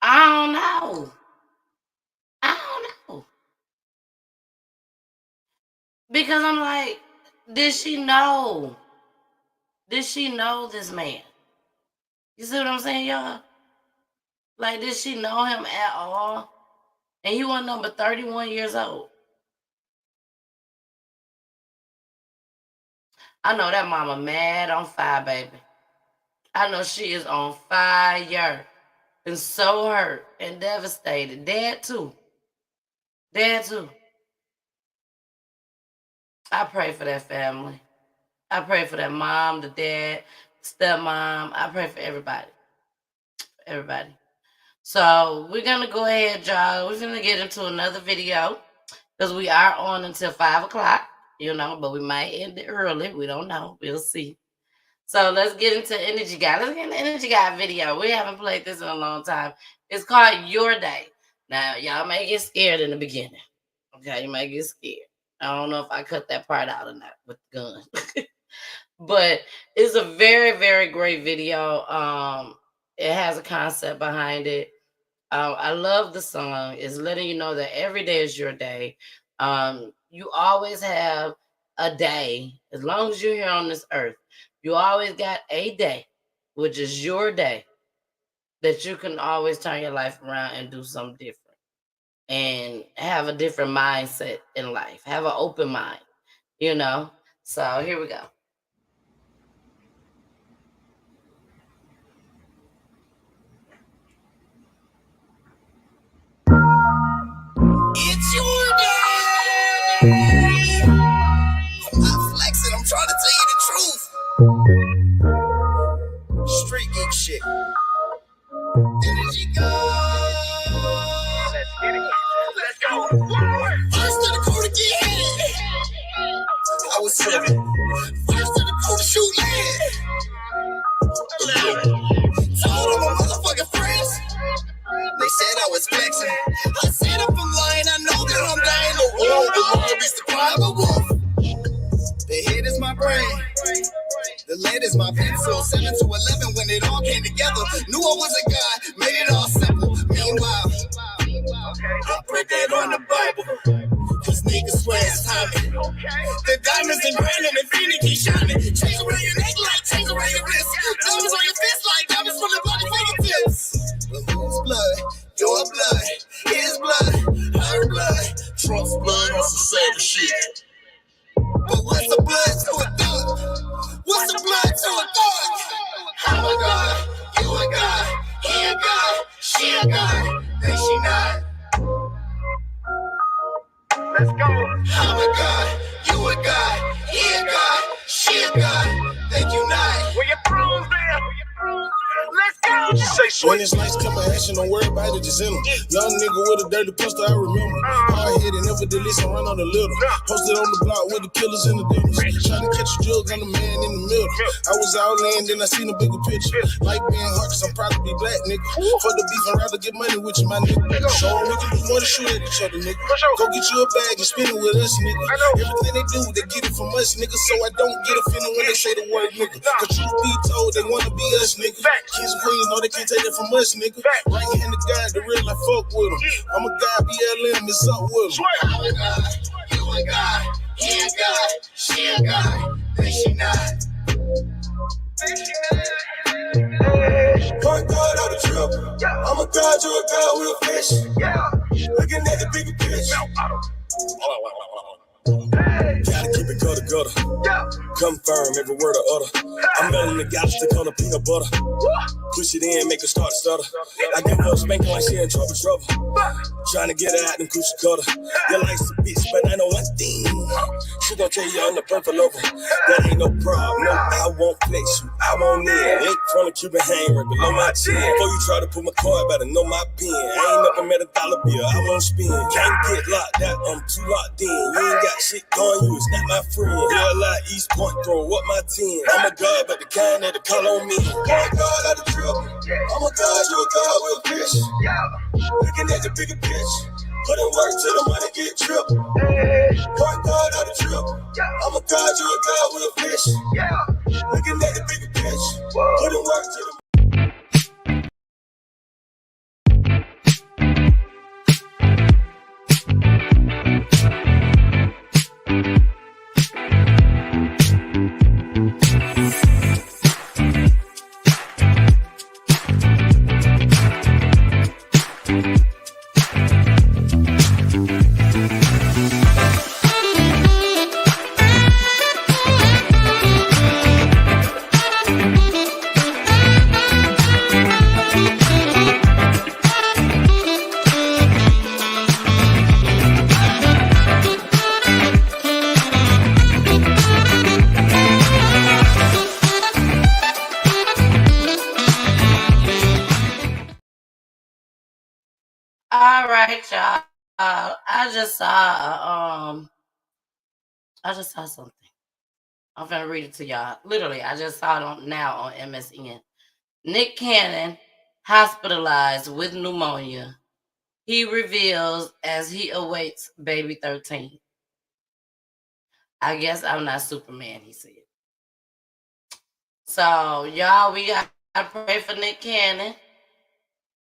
[SPEAKER 1] don't know. Because I'm like, did she know? Did she know this man? You see what I'm saying, y'all? Like, did she know him at all? And he wasn't number 31 years old. I know that mama mad on fire, baby. I know she is on fire. And so hurt and devastated. Dad too. I pray for that family. I pray for that mom, the dad, stepmom. I pray for everybody. So we're going to go ahead, y'all. We're going to get into another video, because we are on until 5 o'clock, but we might end it early. We don't know. We'll see. So let's get into Energy Guy. Let's get into Energy Guy video. We haven't played this in a long time. It's called Your Day. Now, y'all may get scared in the beginning. Okay, you might get scared. I don't know if I cut that part out or not with the gun. But it's a very, very great video. It has a concept behind it. I love the song. It's letting you know that every day is your day. You always have a day. As long as you're here on this earth, you always got a day, which is your day, that you can always turn your life around and do something different and have a different mindset in life. Have an open mind, So here we go.
[SPEAKER 6] It's your day. I'm not flexing. I'm trying to tell you the truth. Street geek shit. Energy go. Let's get it. Let's go. First to the crew to get hit. I was 7. First to the crew to shoot lead. 11. Told all my motherfucking friends. They said I was flexing. I said if I'm lying, I know that I'm dying. The world, the mob is the cry of a wolf. The head is my brain. The lead is my pencil. 7 to 11 when it all came together. Knew I was a guy, made it all simple. Meanwhile, I put that on the Bible. Cause niggas swear it's timing. The diamonds and grand and infinity keep shining. Chains around your neck like chains around your wrist. Diamonds on your fist like diamonds from the bloody fingertips. But whose blood? Your blood. His blood. Her blood. Trump's blood on some savage shit. But what's the blood to a thug? What's the blood to a thug? I'm a god. You a god. He a god. She a god. Then she not. Let's go. I'm a god, you a god, he a god, she a god, think you not. Where your prunes there? Let's go.
[SPEAKER 7] Say sweet. When it's nice coming action, don't worry about it, just in them. Young nigga with a dirty pistol, I remember. Hard headed, never did listen, run on the little. Posted on the block with the killers and the dealers. Trying to catch a drug on the man in the middle. I was all in, then I seen a bigger picture. Like being hard, cause I'm proud to be black, nigga. For the beef, I'd rather get money with you, my nigga. Show them we can do more than shoot at each other, nigga. Go get you a bag and spin it with us, nigga. Everything they do, they get it from us, nigga. So I don't get offended when they say the word, nigga. Cause truth be told, they wanna be us, nigga. Kings and queens know they can't take it from us, nigga. Right hand to God, the real, I fuck with them. I'm a guy, BLM, it's up with them.
[SPEAKER 6] I'm a god, you a god, he a god, she a god, then she not.
[SPEAKER 7] Point guard out the trip. I'm a god, you a god, we'll fish. Looking at the bigger picture. Gotta keep it gutter. Confirm every word I utter. I'm melting the gotta stick on the peanut butter. Push it in, make her start to stutter. I give her a spanking like she in trouble. Trying to get her out and coochie cutter. You like some bitch, but I know one thing. She gon' tell you I'm the perfect lover. That ain't no problem. No, I won't flex you. I won't in. Ink from the Cuban hang right below my chin. Before you try to put my card, better know my pen. I ain't never met a dollar bill. I won't spend. Can't get locked out. I'm too locked in. You ain't got shit going. You is not my friend. You're a lot East Point, throw up my 10. I'm a god, but the kind that call on me. Point guard out the trip. I'm a god, you a god, we'll fish. Looking at the bigger pitch. Put in work till the money get tripped. Point guard out the trip. I'm a god, you a god, we'll fish. Looking at the bigger pitch. Put in work till the
[SPEAKER 1] All right, y'all. I just saw something. I'm gonna read it to y'all. Literally, I just saw it on MSN. Nick Cannon hospitalized with pneumonia. He reveals as he awaits baby 13. I guess I'm not Superman, he said. So, y'all, we got to pray for Nick Cannon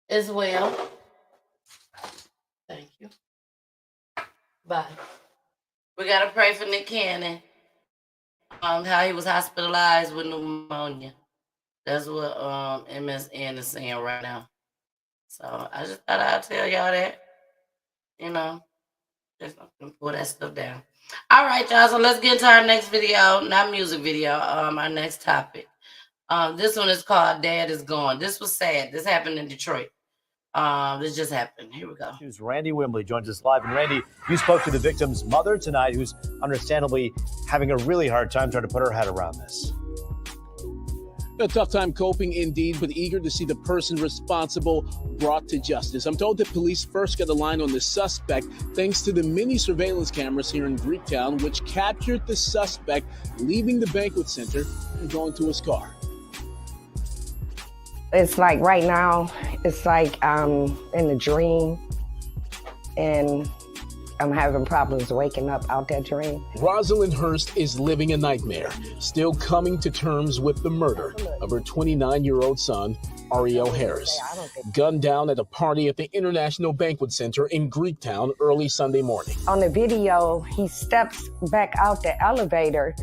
[SPEAKER 1] as well. Thank you. Bye. We got to pray for Nick Cannon. How he was hospitalized with pneumonia. That's what MSN is saying right now. So I just thought I'd tell y'all that. You know, just pull that stuff down. All right, y'all. So let's get into our next video. Not music video. Our next topic. This one is called Dad Is Gone. This was sad. This happened in Detroit. This just happened. Here we go.
[SPEAKER 9] Randy Wimbley joins us live. And Randy, you spoke to the victim's mother tonight, who's understandably having a really hard time trying to put her head around this.
[SPEAKER 10] A tough time coping indeed, but eager to see the person responsible brought to justice. I'm told that police first got a line on the suspect thanks to the mini surveillance cameras here in Greektown, which captured the suspect leaving the banquet center and going to his car.
[SPEAKER 11] It's like right now, it's like I'm in a dream and I'm having problems waking up out that dream.
[SPEAKER 10] Rosalind Hurst is living a nightmare, still coming to terms with the murder of her 29-year-old son, Ariel Harris, gunned down at a party at the International Banquet Center in Greektown early Sunday morning.
[SPEAKER 11] On the video, he steps back out the elevator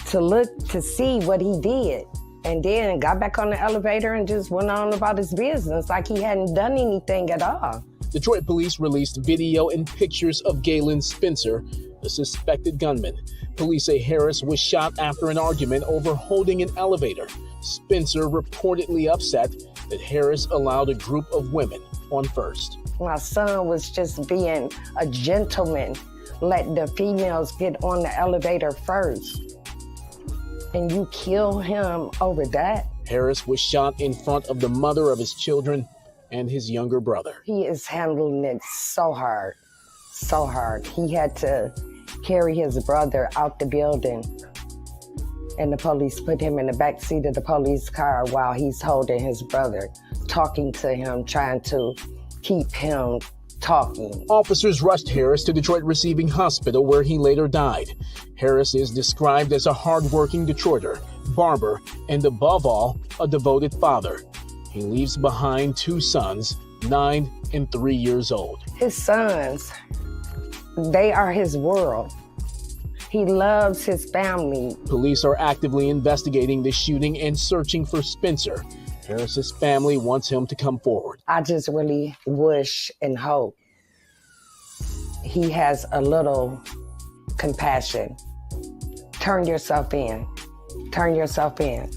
[SPEAKER 11] to look to see what he did, and then got back on the elevator and just went on about his business like he hadn't done anything at all.
[SPEAKER 10] Detroit police released video and pictures of Galen Spencer, the suspected gunman. Police say Harris was shot after an argument over holding an elevator. Spencer reportedly upset that Harris allowed a group of women on first.
[SPEAKER 11] My son was just being a gentleman, let the females get on the elevator first. And you kill him over that?
[SPEAKER 10] Harris was shot in front of the mother of his children and his younger brother.
[SPEAKER 11] He is handling it so hard, so hard. He had to carry his brother out the building, and the police put him in the back seat of the police car while he's holding his brother, talking to him, trying to keep him talking.
[SPEAKER 10] Officers rushed Harris to Detroit Receiving Hospital, where he later died. Harris is described as a hardworking Detroiter, barber, and above all, a devoted father. He leaves behind 2 sons, 9 and 3 years old.
[SPEAKER 11] His sons, they are his world. He loves his family.
[SPEAKER 10] Police are actively investigating the shooting and searching for Spencer. Harris's family wants him to come forward.
[SPEAKER 11] I just really wish and hope he has a little compassion. Turn yourself in. Turn yourself in.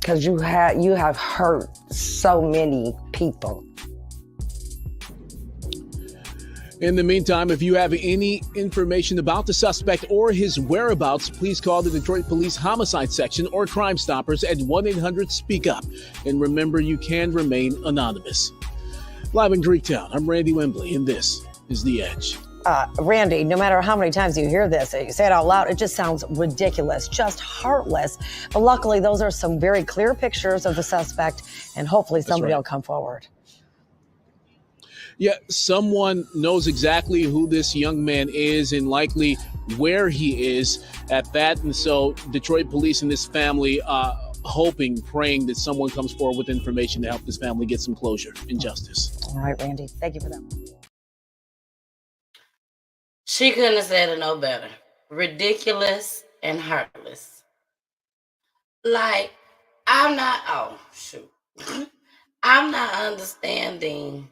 [SPEAKER 11] Because you have hurt so many people.
[SPEAKER 10] In the meantime, if you have any information about the suspect or his whereabouts, please call the Detroit Police Homicide Section or Crime Stoppers at 1-800-SPEAK-UP. And remember, you can remain anonymous. Live in Greektown, I'm Randy Wembley, and this is The Edge.
[SPEAKER 12] Randy, no matter how many times you hear this, you say it out loud, it just sounds ridiculous, just heartless. But luckily, those are some very clear pictures of the suspect, and hopefully somebody will come forward.
[SPEAKER 10] Yeah, someone knows exactly who this young man is and likely where he is at that. And so Detroit police and this family hoping, praying that someone comes forward with information to help this family get some closure and justice.
[SPEAKER 12] All right, Randy, thank you for that.
[SPEAKER 1] She couldn't have said it no better. Ridiculous and heartless. Like, I'm not understanding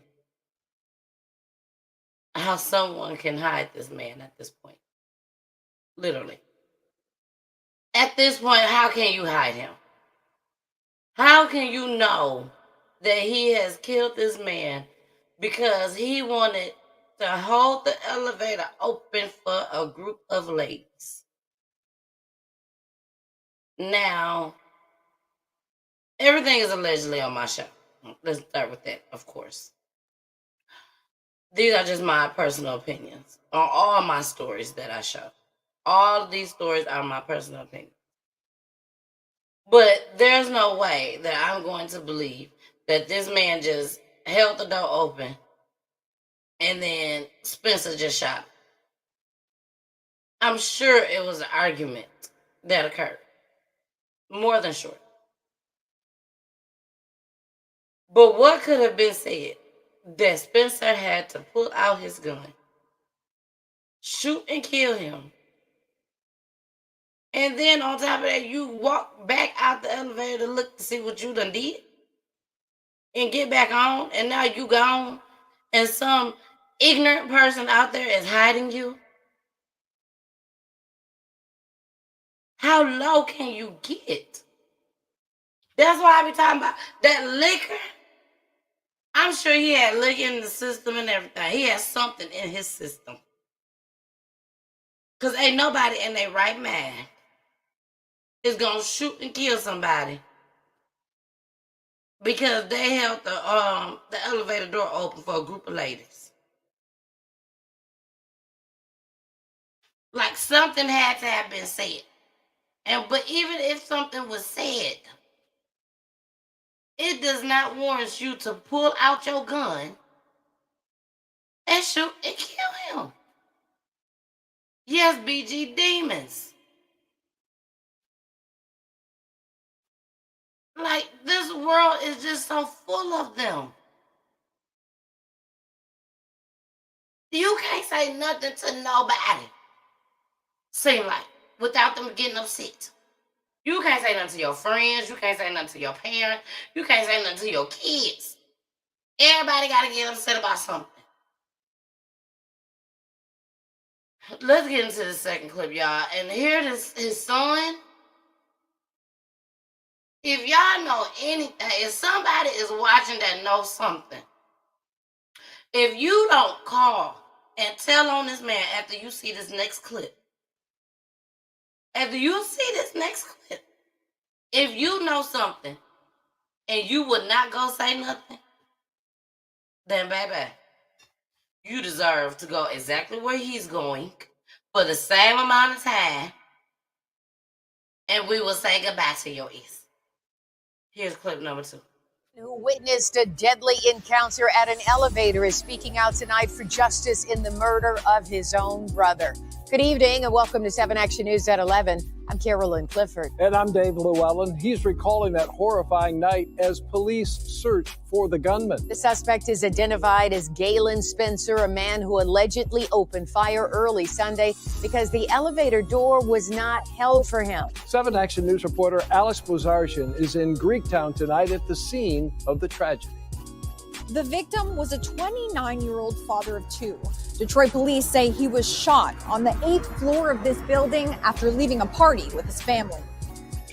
[SPEAKER 1] how someone can hide this man at this point. Literally. At this point, how can you hide him? How can you know that he has killed this man because he wanted to hold the elevator open for a group of ladies? Now, everything is allegedly on my show. Let's start with that, of course. These are just my personal opinions on all my stories that I show. All of these stories are my personal opinion. But there's no way that I'm going to believe that this man just held the door open and then Spencer just shot him. I'm sure it was an argument that occurred. More than sure. But what could have been said that Spencer had to pull out his gun, shoot and kill him, and then on top of that, you walk back out the elevator to look to see what you done did, and get back on, and now you gone, and some ignorant person out there is hiding you? How low can you get? That's why I be talking about that liquor. I'm sure he had liquor in the system and everything. He has something in his system. Because ain't nobody in their right mind is going to shoot and kill somebody because they held the elevator door open for a group of ladies. Like something had to have been said. But even if something was said, it does not warrant you to pull out your gun and shoot and kill him. Yes, BG demons. Like, this world is just so full of them. You can't say nothing to nobody, seem like, without them getting upset. You can't say nothing to your friends. You can't say nothing to your parents. You can't say nothing to your kids. Everybody got to get upset about something. Let's get into the second clip, y'all. And here his son. If y'all know anything, if somebody is watching that knows something, if you don't call and tell on this man after you see this next clip, if you know something and you would not go say nothing, then baby, you deserve to go exactly where he's going for the same amount of time, and we will say goodbye to your ex. Here's clip number 2.
[SPEAKER 13] Who witnessed a deadly encounter at an elevator is speaking out tonight for justice in the murder of his own brother. Good evening and welcome to 7 Action News at 11. I'm Carolyn Clifford.
[SPEAKER 14] And I'm Dave Llewellyn. He's recalling that horrifying night as police search for the gunman.
[SPEAKER 13] The suspect is identified as Galen Spencer, a man who allegedly opened fire early Sunday because the elevator door was not held for him.
[SPEAKER 14] 7 Action News reporter Alex Bozarjian is in Greektown tonight at the scene of the tragedy.
[SPEAKER 15] The victim was a 29-year-old father of 2. Detroit police say he was shot on the 8th floor of this building after leaving a party with his family.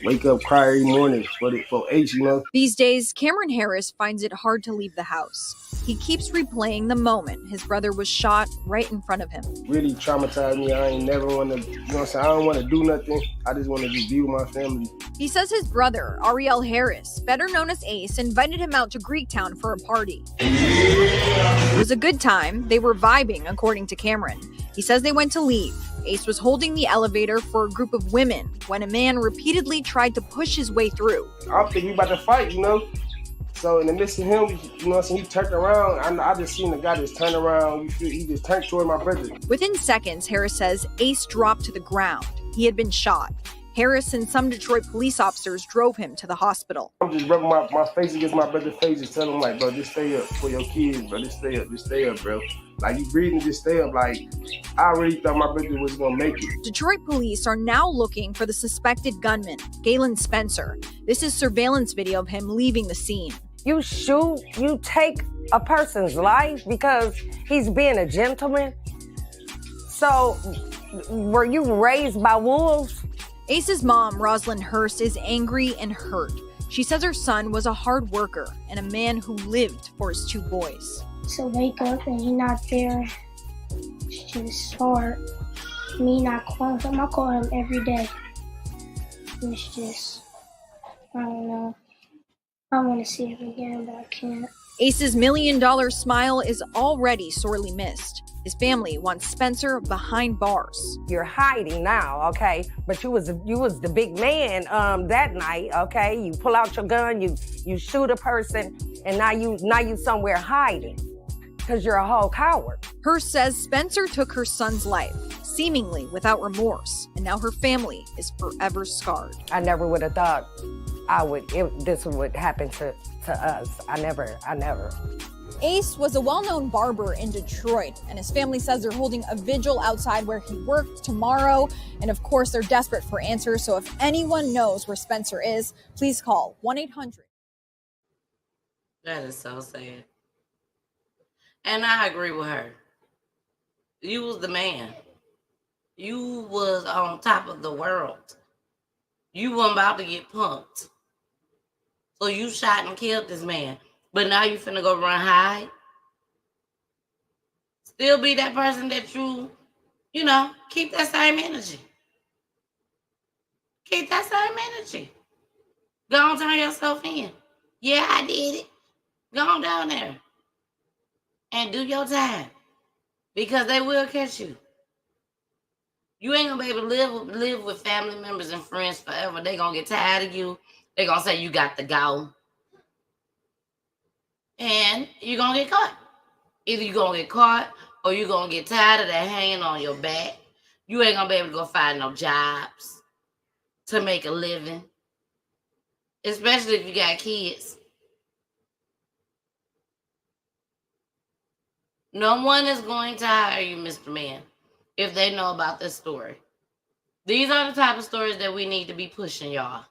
[SPEAKER 16] Wake up, cry every morning for H, you know.
[SPEAKER 15] These days, Cameron Harris finds it hard to leave the house. He keeps replaying the moment his brother was shot right in front of him.
[SPEAKER 16] Really traumatized me. I ain't never want to, you know what I'm saying? I don't want to do nothing. I just want to just be with my family.
[SPEAKER 15] He says his brother, Ariel Harris, better known as Ace, invited him out to Greektown for a party. It was a good time. They were vibing, according to Cameron. He says they went to leave. Ace was holding the elevator for a group of women when a man repeatedly tried to push his way through.
[SPEAKER 16] I'm thinking we about to fight, you know? So in the midst of him, you know what I'm saying, he turned around. I just seen the guy just turn around. He just turned toward my brother.
[SPEAKER 15] Within seconds, Harris says Ace dropped to the ground. He had been shot. Harris and some Detroit police officers drove him to the hospital.
[SPEAKER 16] I'm just rubbing my face against my brother's face and telling him, like, bro, just stay up for your kids, bro. Just stay up, bro. Like, you breathing, just stay up. Like, I really thought my brother was going to make it.
[SPEAKER 15] Detroit police are now looking for the suspected gunman, Galen Spencer. This is surveillance video of him leaving the scene.
[SPEAKER 11] You shoot, you take a person's life because he's being a gentleman. So, were you raised by wolves?
[SPEAKER 15] Ace's mom, Rosalind Hurst, is angry and hurt. She says her son was a hard worker and a man who lived for his 2 boys.
[SPEAKER 25] To wake up and he's not there, it's just hard. Me not calling him, I call him every day. It's just, I don't know. I want to see him again, but I can't.
[SPEAKER 15] Ace's $1 million smile is already sorely missed. His family wants Spencer behind bars.
[SPEAKER 11] You're hiding now, okay? But you was the big man that night, okay? You pull out your gun, you shoot a person, and now you somewhere hiding because you're a whole coward.
[SPEAKER 15] Hurst says Spencer took her son's life, seemingly without remorse, and now her family is forever scarred.
[SPEAKER 11] I never would have thought this would happen to us. I never.
[SPEAKER 15] Ace was a well-known barber in Detroit, and his family says they're holding a vigil outside where he worked tomorrow. And of course, they're desperate for answers. So if anyone knows where Spencer is, please call 1-800.
[SPEAKER 1] That is so sad. And I agree with her. You was the man. You was on top of the world. You weren't about to get punked. So you shot and killed this man. But now you finna go run hide. Still be that person that you know, keep that same energy. Keep that same energy. Go on, turn yourself in. Yeah, I did it. Go on down there and do your time. Because they will catch you. You ain't gonna be able to live with family members and friends forever. They gonna get tired of you. They gonna say you got to go. And you're going to get caught. Either you're going to get caught or you're going to get tired of that hanging on your back. You ain't going to be able to go find no jobs to make a living. especially if you got kids. No one is going to hire you, Mr. Man, if they know about this story. These are the type of stories that we need to be pushing, y'all.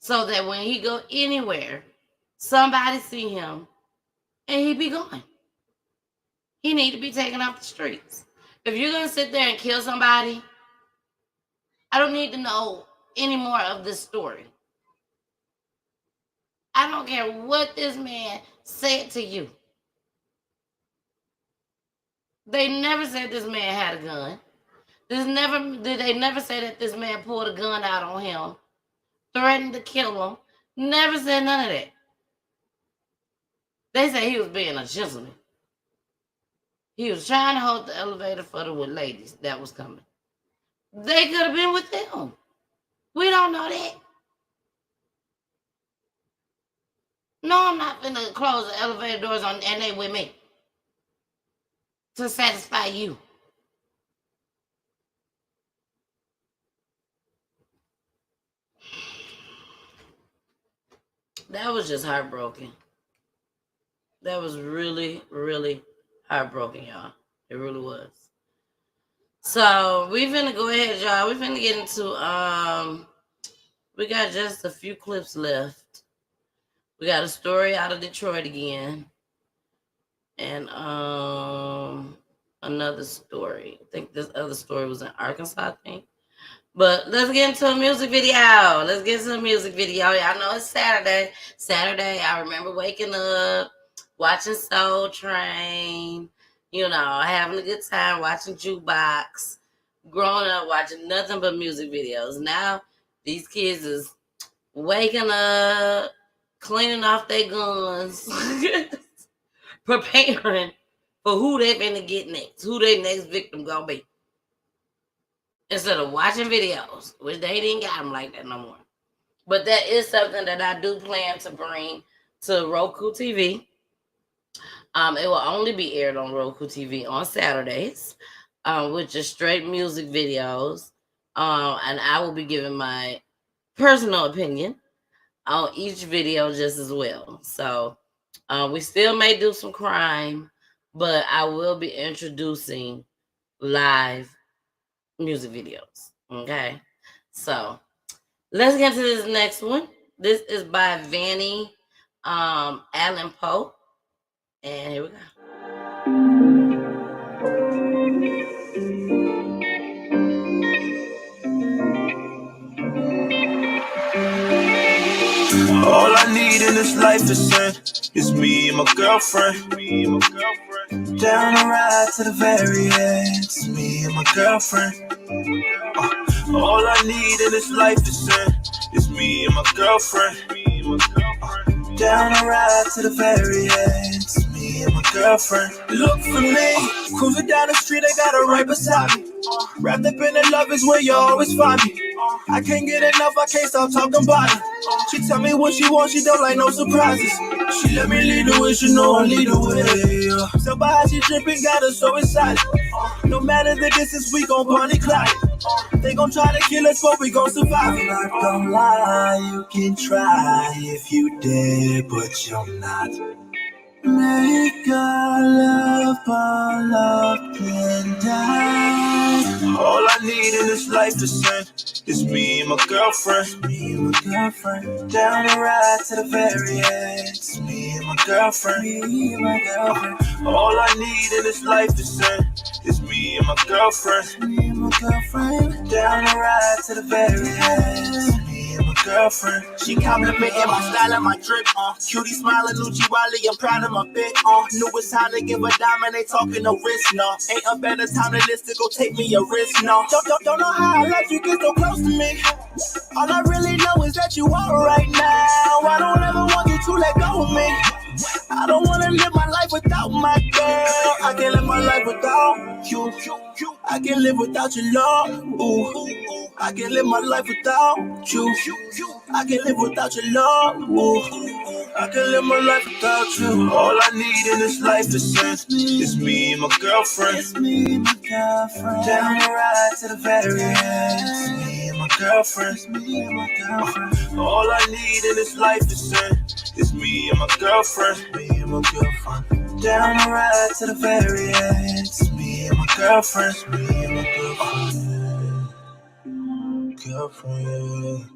[SPEAKER 1] So that when he go anywhere, somebody see him and he be gone. He need to be taken off the streets. If you're going to sit there and kill somebody, I don't need to know any more of this story. I don't care what this man said to you. They never said this man had a gun. They never say that this man pulled a gun out on him, threatened to kill him. Never said none of that. They say he was being a gentleman. He was trying to hold the elevator for the ladies that was coming. They could have been with them. We don't know that. No, I'm not finna close the elevator doors on and they with me to satisfy you. That was just heartbroken. That was really, really heartbroken, y'all. It really was. So we finna go ahead, y'all. We finna get into we got just a few clips left. We got a story out of Detroit again. And another story. I think this other story was in Arkansas, I think. But let's get into a music video. Y'all know it's Saturday. I remember waking up, watching Soul Train, having a good time, watching Jukebox, growing up watching nothing but music videos. Now, these kids is waking up, cleaning off their guns, preparing for who they finna get next, who their next victim gonna be. Instead of watching videos, which they didn't got them like that no more. But that is something that I do plan to bring to Roku TV. It will only be aired on Roku TV on Saturdays, with just straight music videos. And I will be giving my personal opinion on each video just as well. So we still may do some crime, but I will be introducing live music videos. Okay, so let's get to this next one. This is by Vanny Allen Poe, and here we go.
[SPEAKER 6] All I need in this life is sin. It's me and my girlfriend. Down the ride to the very end. It's me and my girlfriend. All I need in this life is sin. It's me and my girlfriend. Down the ride to the very end. It's me and my girlfriend. Look for me. Cruising down the street, I got her right beside me. Wrapped up in the love is where you always find me. I can't get enough, I can't stop talking about it. She tell me what she wants, she don't like no surprises. She let me lead the way, she know I lead the way. So by how she dripping, got her so excited. No matter the distance, we gon' party cloud. They gon' try to kill us, but we gon' survive. I'm not gon' lie, you can try if you dare, but you're not. Make our love and die. All I need in this life is sin. It's me and my girlfriend. Down the ride to the very end. It's me and my girlfriend. All I need in this life is sin. It's me and my girlfriend. Down the ride to the very end. It's me and my girlfriend. She complimenting my style and my drip. Cutie smiling, Lucci Wiley, I'm proud of my fit. Knew it's time to give a diamond, they talking no risk, no. Ain't a better time than this to go take me a risk, no. Don't know how I let you get so close to me. All I really know is that you are right now. I don't ever want you to let go of me. I don't wanna live my life without my girl. I can't live my life without you. I can't live without your love. Ooh. I can't live my life without you. I can't live without your love. Ooh. I can't live my life without you. All I need in this life is sin. It's me and my girlfriend. Down the ride to the very end. It's me and my
[SPEAKER 7] girlfriend. Me and my girlfriend. All I need in this life is sin. It's me and my girlfriend. Me and my girlfriend. Down the ride to the very end. It's me and my girlfriend. Me and my girlfriend. Girlfriend.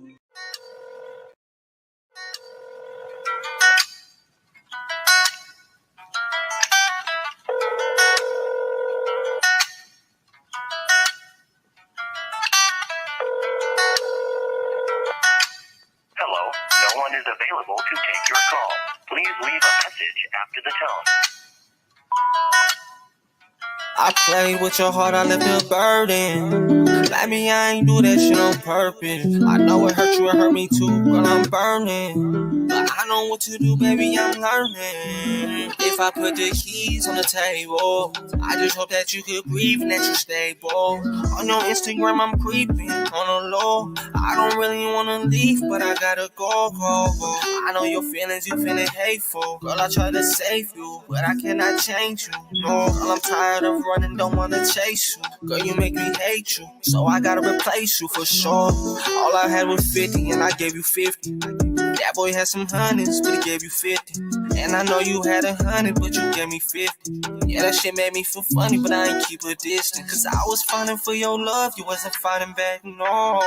[SPEAKER 2] Hello, no one is available to take your call. Please leave a message after the tone.
[SPEAKER 17] I play with your heart, I lift a burden. Like me, I ain't do that shit on purpose. I know it hurt you, it hurt me too, girl, I'm burning. But I know what to do, baby, I'm learning. If I put the keys on the table, I just hope that you could breathe and that you're stable. On your Instagram, I'm creeping on the low. I don't really wanna leave, but I gotta go. I know your feelings, you feeling hateful. Girl, I try to save you, but I cannot change you. No, girl, I'm tired of running, don't wanna chase you. Girl, you make me hate you, so I gotta replace you for sure. All I had was 50 and I gave you 50. That boy had some hundreds, but he gave you 50. And I know you had 100, but you gave me 50. Yeah, that shit made me feel funny, but I ain't keep a distance. Cause I was fighting for your love, you wasn't fighting back, no.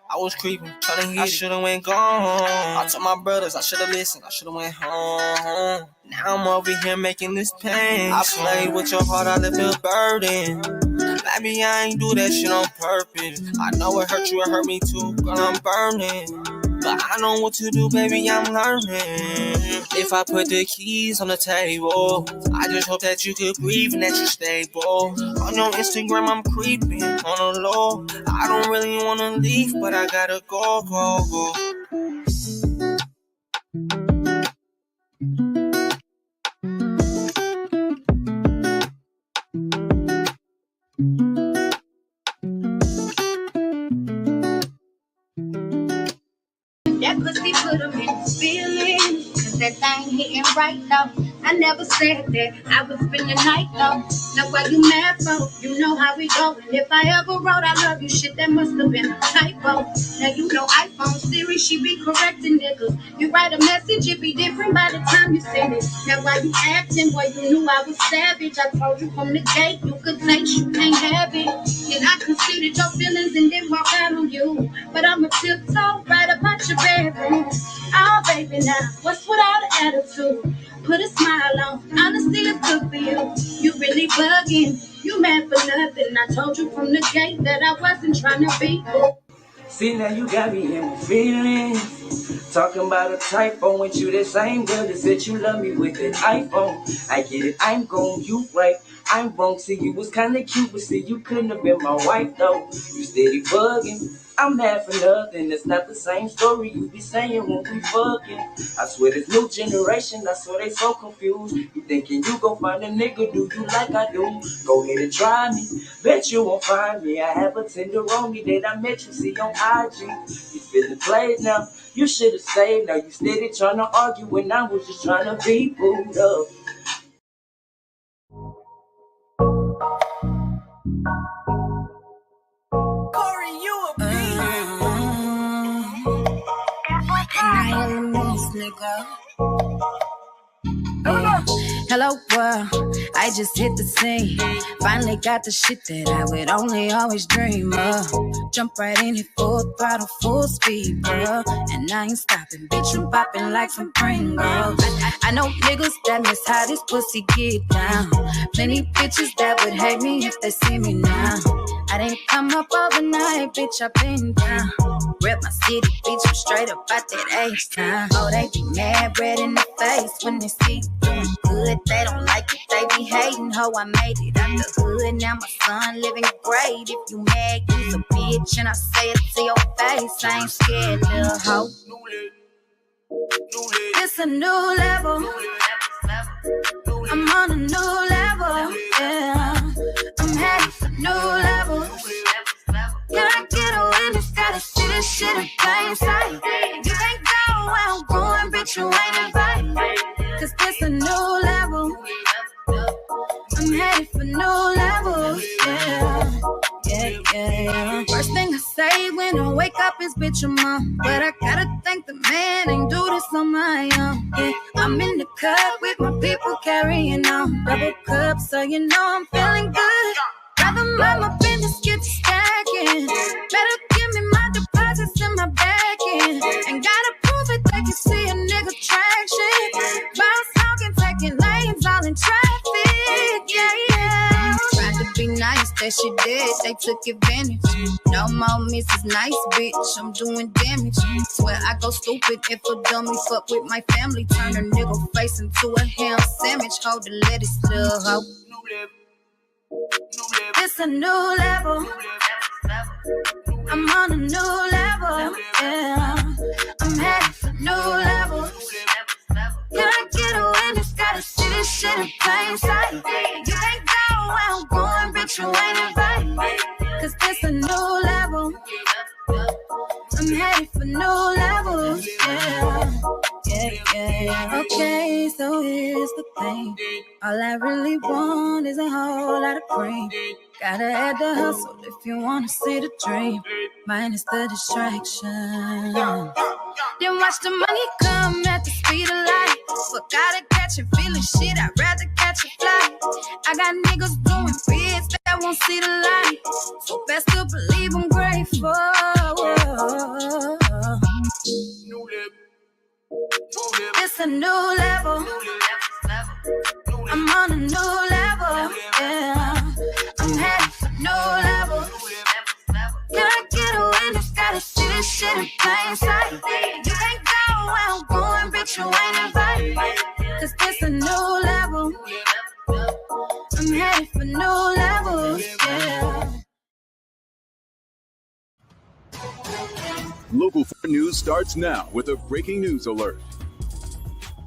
[SPEAKER 17] I was creeping, trying to hit I should've went gone. I told my brothers I should've listened, I should've went home. Now I'm over here making this pain. I played with your heart, I lift a burden. Like me, I ain't do that shit on purpose. I know it hurt you, it hurt me too, girl, I'm burning. But I know what to do, baby, I'm learning. If I put the keys on the table, I just hope that you could breathe and that you're stable. On your Instagram, I'm creeping on the low. I don't really wanna leave, but I gotta go.
[SPEAKER 18] That pussy put him in his feelings, cause that thing hitting right though. I never said that I would spend the night though. Now why you mad for? You know how we go. And if I ever wrote I love you shit, that must have been a typo. Now you know iPhone Siri, she be correcting niggas. You write a message, it be different by the time you send it. Now why you acting? Boy, you knew I was savage. I told you from the gate you could taste, you can't have it. And I considered your feelings and then walk out on you. But I'm a tiptoe right about your bedroom. Oh baby, now what's with all the attitude? Put a smile on, honesty is good for you. You really bugging, you mad for nothing. I told you from the gate that I wasn't trying to be cool.
[SPEAKER 19] See, now you got me in my feelings. Talking about a typo, ain't you the same girl that said you love me with an iPhone? I get it, I'm gon' you right. I'm wrong, see you was kinda cute, but see you couldn't have been my wife though. You steady bugging, I'm mad for nothing. It's not the same story you be saying when we fucking. I swear this new generation, I swear they so confused. You thinking you gon' find a nigga, do you like I do? Go ahead and try me, bet you won't find me. I have a tenderoni that I met you see on IG. You feeling played now, you should've stayed. Now you steady trying to argue when I was just trying to be booed up.
[SPEAKER 18] Corey, you a
[SPEAKER 22] Hello world, I just hit the scene. Finally got the shit that I would only always dream of. Jump right in it, full throttle, full speed, girl. And I ain't stopping, bitch, I'm popping like some Pringles. I know niggas that miss how this pussy get down. Plenty bitches that would hate me if they see me now. I didn't come up overnight, bitch, I've been down. Rep my city, bitch, I'm straight up out that H-Town. Oh, they be mad, red in the face when they see you doing good. They don't like it, they be hating, ho, I made it out the hood. Now my son living great. If you mad, you's a bitch, and I say it to your face. I ain't scared, little hoe. It's a new level. I'm on a new level, yeah. I'm headed for new levels. Can I get a witness? Gotta see this shit in plain sight. You can't go where I'm going, bitch, you ain't invited. Cause this a new level. I'm headed for new levels, yeah. First thing I say when I wake up is bitch I'm on. But I gotta thank the man, ain't do this on my own. Yeah, I'm in the cup with my people carrying on. Double cup, so you know I'm feeling good. Rather mind my business, get to stacking. Better give me my deposits in my back end. Ain't gotta prove it, they can see a nigga traction. Bounce talking, taking lanes, all in traffic. Yeah, yeah. Tried to be nice, that shit dead, they took advantage. No more Mrs. Nice, bitch, I'm doing damage. Swear I go stupid if a dummy fuck with my family. Turn a nigga face into a ham sandwich. Hold the lettuce, little hoe. It's a new level. I'm on a new level. Yeah, I'm headed for new levels. Can I get a witness? Gotta see this shit in plain sight. You can't go where I'm going, bitch, you ain't invited. Cause this a new level. I'm headed for new levels. Yeah. Okay, so here's the thing. All I really want is a whole lot of cream. Gotta add the hustle if you wanna see the dream. Minus the distraction. Then watch the money come at the speed of light. But gotta catch it, feeling shit, I'd rather catch a flight. I got niggas doing bids that won't see the light. So best to believe I'm grateful. It's a new level. I'm on a new level. Yeah, I'm headed for new levels. Can I get a witness? Gotta see this shit in plain sight. You can't go where I'm going, bitch, you ain't invited. Cause this a new level. I'm headed for new levels. Yeah.
[SPEAKER 4] Local 4 News starts now with a breaking news alert.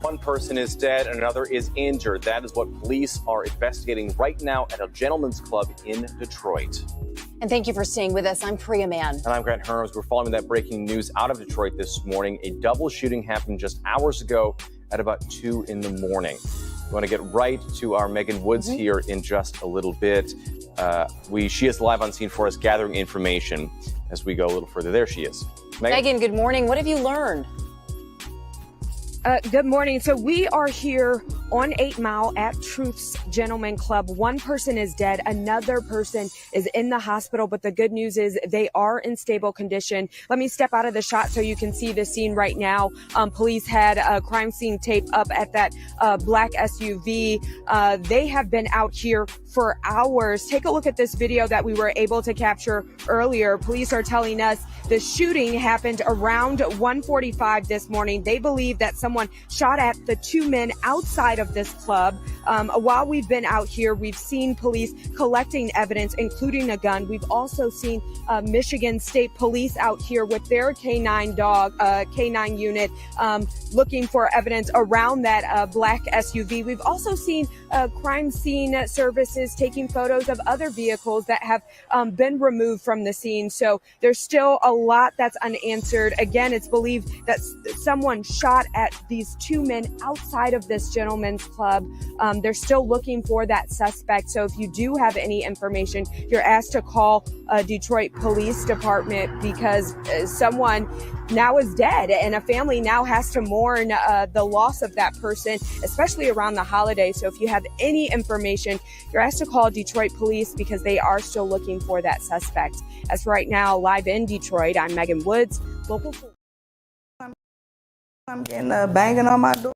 [SPEAKER 8] One person is dead and another is injured. That is what police are investigating right now at a gentleman's club in Detroit.
[SPEAKER 20] And thank you for staying with us. I'm Priya Mann.
[SPEAKER 8] And I'm Grant Herms. We're following that breaking news out of Detroit this morning. A double shooting happened just hours ago at about 2 in the morning. We want to get right to our Megan Woods here in just a little bit. She is live on scene for us, gathering information as we go a little further. There she is.
[SPEAKER 20] Megan, good morning. What have you learned?
[SPEAKER 21] Good morning. So we are here on 8 Mile at Truth's Gentleman Club. One person is dead. Another person is in the hospital. But the good news is they are in stable condition. Let me step out of the shot so you can see the scene right now. Police had a crime scene tape up at that black SUV. They have been out here for hours. Take a look at this video that we were able to capture earlier. Police are telling us the shooting happened around 1:45 this morning. They believe that someone shot at the two men outside of this club. While we've been out here, we've seen police collecting evidence, including a gun. We've also seen Michigan State Police out here with their K9 unit looking for evidence around that black SUV. We've also seen crime scene services taking photos of other vehicles that have been removed from the scene. So there's still a lot that's unanswered. Again, it's believed that someone shot at these two men outside of this gentleman's club. They're still looking for that suspect. So if you do have any information, you're asked to call Detroit Police Department because someone now is dead and a family now has to mourn the loss of that person, especially around the holiday. So if you have any information, you're asked to call Detroit Police because they are still looking for that suspect. As for right now, live in Detroit, I'm Megan Woods, Local 4.
[SPEAKER 23] I'm getting banging on my door.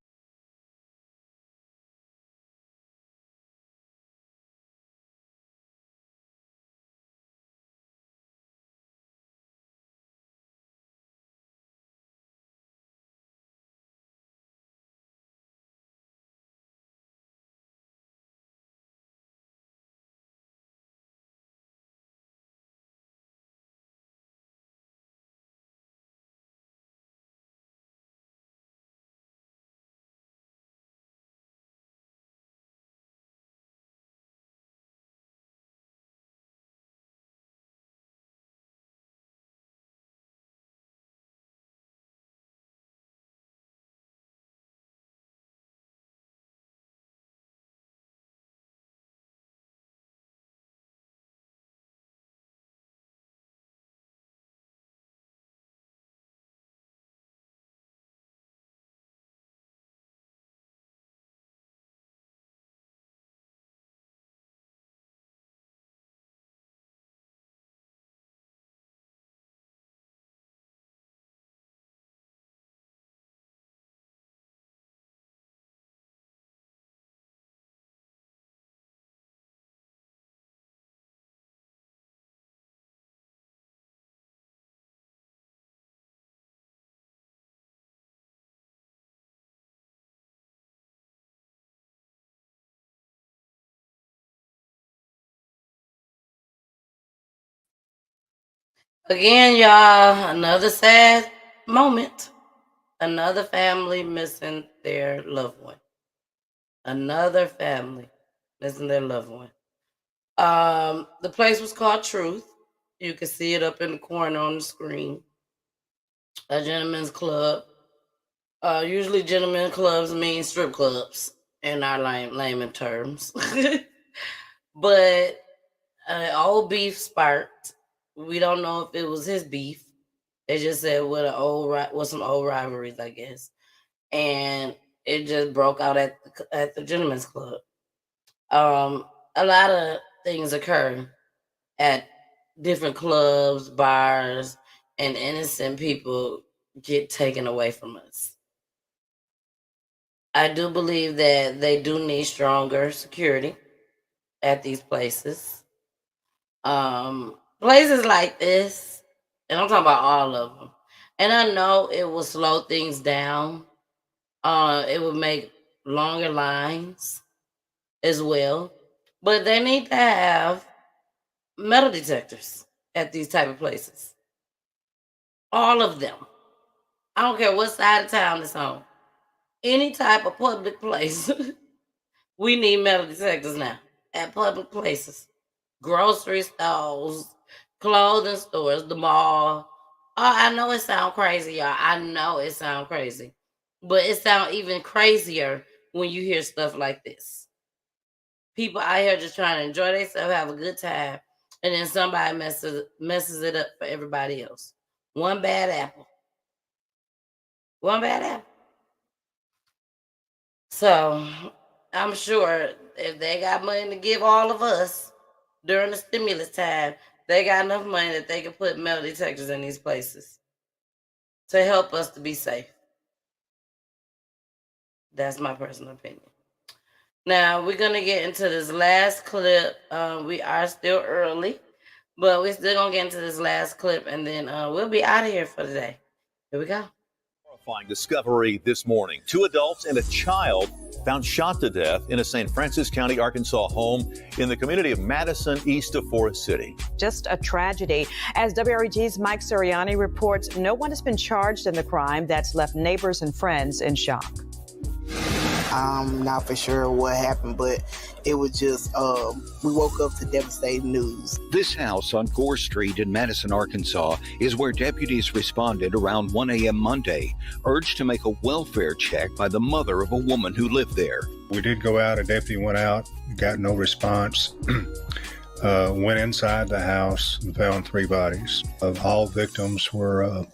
[SPEAKER 1] Again, y'all, another sad moment. Another family missing their loved one. Another family missing their loved one. The place was called Truth. You can see it up in the corner on the screen. A gentleman's club. Usually, gentlemen clubs mean strip clubs in our layman terms. But old beef sparked. We don't know if it was his beef. They just said with some old rivalries, I guess, and it just broke out at the gentleman's club. A lot of things occur at different clubs, bars, and innocent people get taken away from us. I do believe that they do need stronger security at these places. Places like this, and I'm talking about all of them. And I know it will slow things down. It would make longer lines as well. But they need to have metal detectors at these type of places. All of them. I don't care what side of town it's on. Any type of public place. We need metal detectors now at public places. Grocery stores, clothing stores, the mall. Oh, I know it sounds crazy, y'all. I know it sounds crazy. But it sounds even crazier when you hear stuff like this. People out here just trying to enjoy themselves, have a good time, and then somebody messes it up for everybody else. One bad apple. One bad apple. So I'm sure if they got money to give all of us during the stimulus time, they got enough money that they can put metal detectors in these places to help us to be safe. That's my personal opinion. Now we're gonna get into this last clip. We are still early, but we're still gonna get into this last clip, and then we'll be out of here for today. Here we go.
[SPEAKER 3] Horrifying discovery this morning. 2 adults and a child found shot to death in a St. Francis County, Arkansas home in the community of Madison, east of Forest City.
[SPEAKER 5] Just a tragedy. As WREG's Mike Suriani reports, no one has been charged in the crime that's left neighbors and friends in shock.
[SPEAKER 9] I'm not for sure what happened, but it was just, we woke up to devastating news.
[SPEAKER 10] This house on Gore Street in Madison, Arkansas, is where deputies responded around 1 a.m. Monday, urged to make a welfare check by the mother of a woman who lived there.
[SPEAKER 24] We did go out, a deputy went out, got no response. Went inside the house and found 3 bodies. All victims were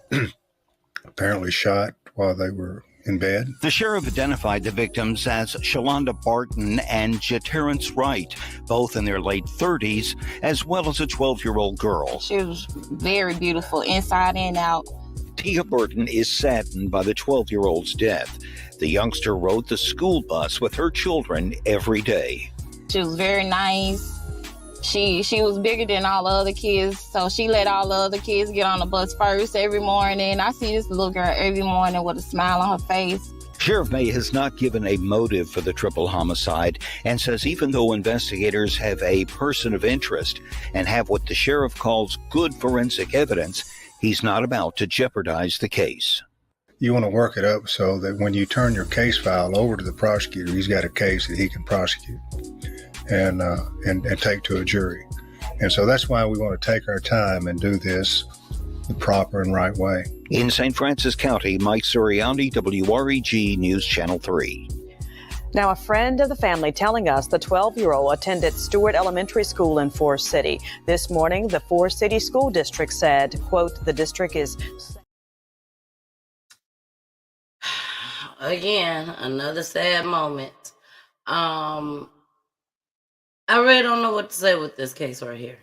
[SPEAKER 24] apparently shot while they were in bed.
[SPEAKER 10] The sheriff identified the victims as Shalonda Barton and Jaterrence Wright, both in their late 30s, as well as a 12-year-old girl.
[SPEAKER 26] She was very beautiful, inside and out.
[SPEAKER 10] Tia Burton is saddened by the 12-year-old's death. The youngster rode the school bus with her children every day.
[SPEAKER 26] She was very nice. She was bigger than all the other kids, so she let all the other kids get on the bus first every morning. I see this little girl every morning with a smile on her face.
[SPEAKER 10] Sheriff May has not given a motive for the triple homicide and says even though investigators have a person of interest and have what the sheriff calls good forensic evidence, he's not about to jeopardize the case.
[SPEAKER 24] You want to work it up so that when you turn your case file over to the prosecutor, he's got a case that he can prosecute and take to a jury. And so that's why we want to take our time and do this the proper and right way.
[SPEAKER 10] In St. Francis County, Mike Suriani, WREG News Channel 3.
[SPEAKER 5] Now, a friend of the family telling us the 12-year-old attended Stewart Elementary School in Forest City. This morning, the Forest City School District said, quote, the district is...
[SPEAKER 1] Again, another sad moment. I really don't know what to say with this case right here.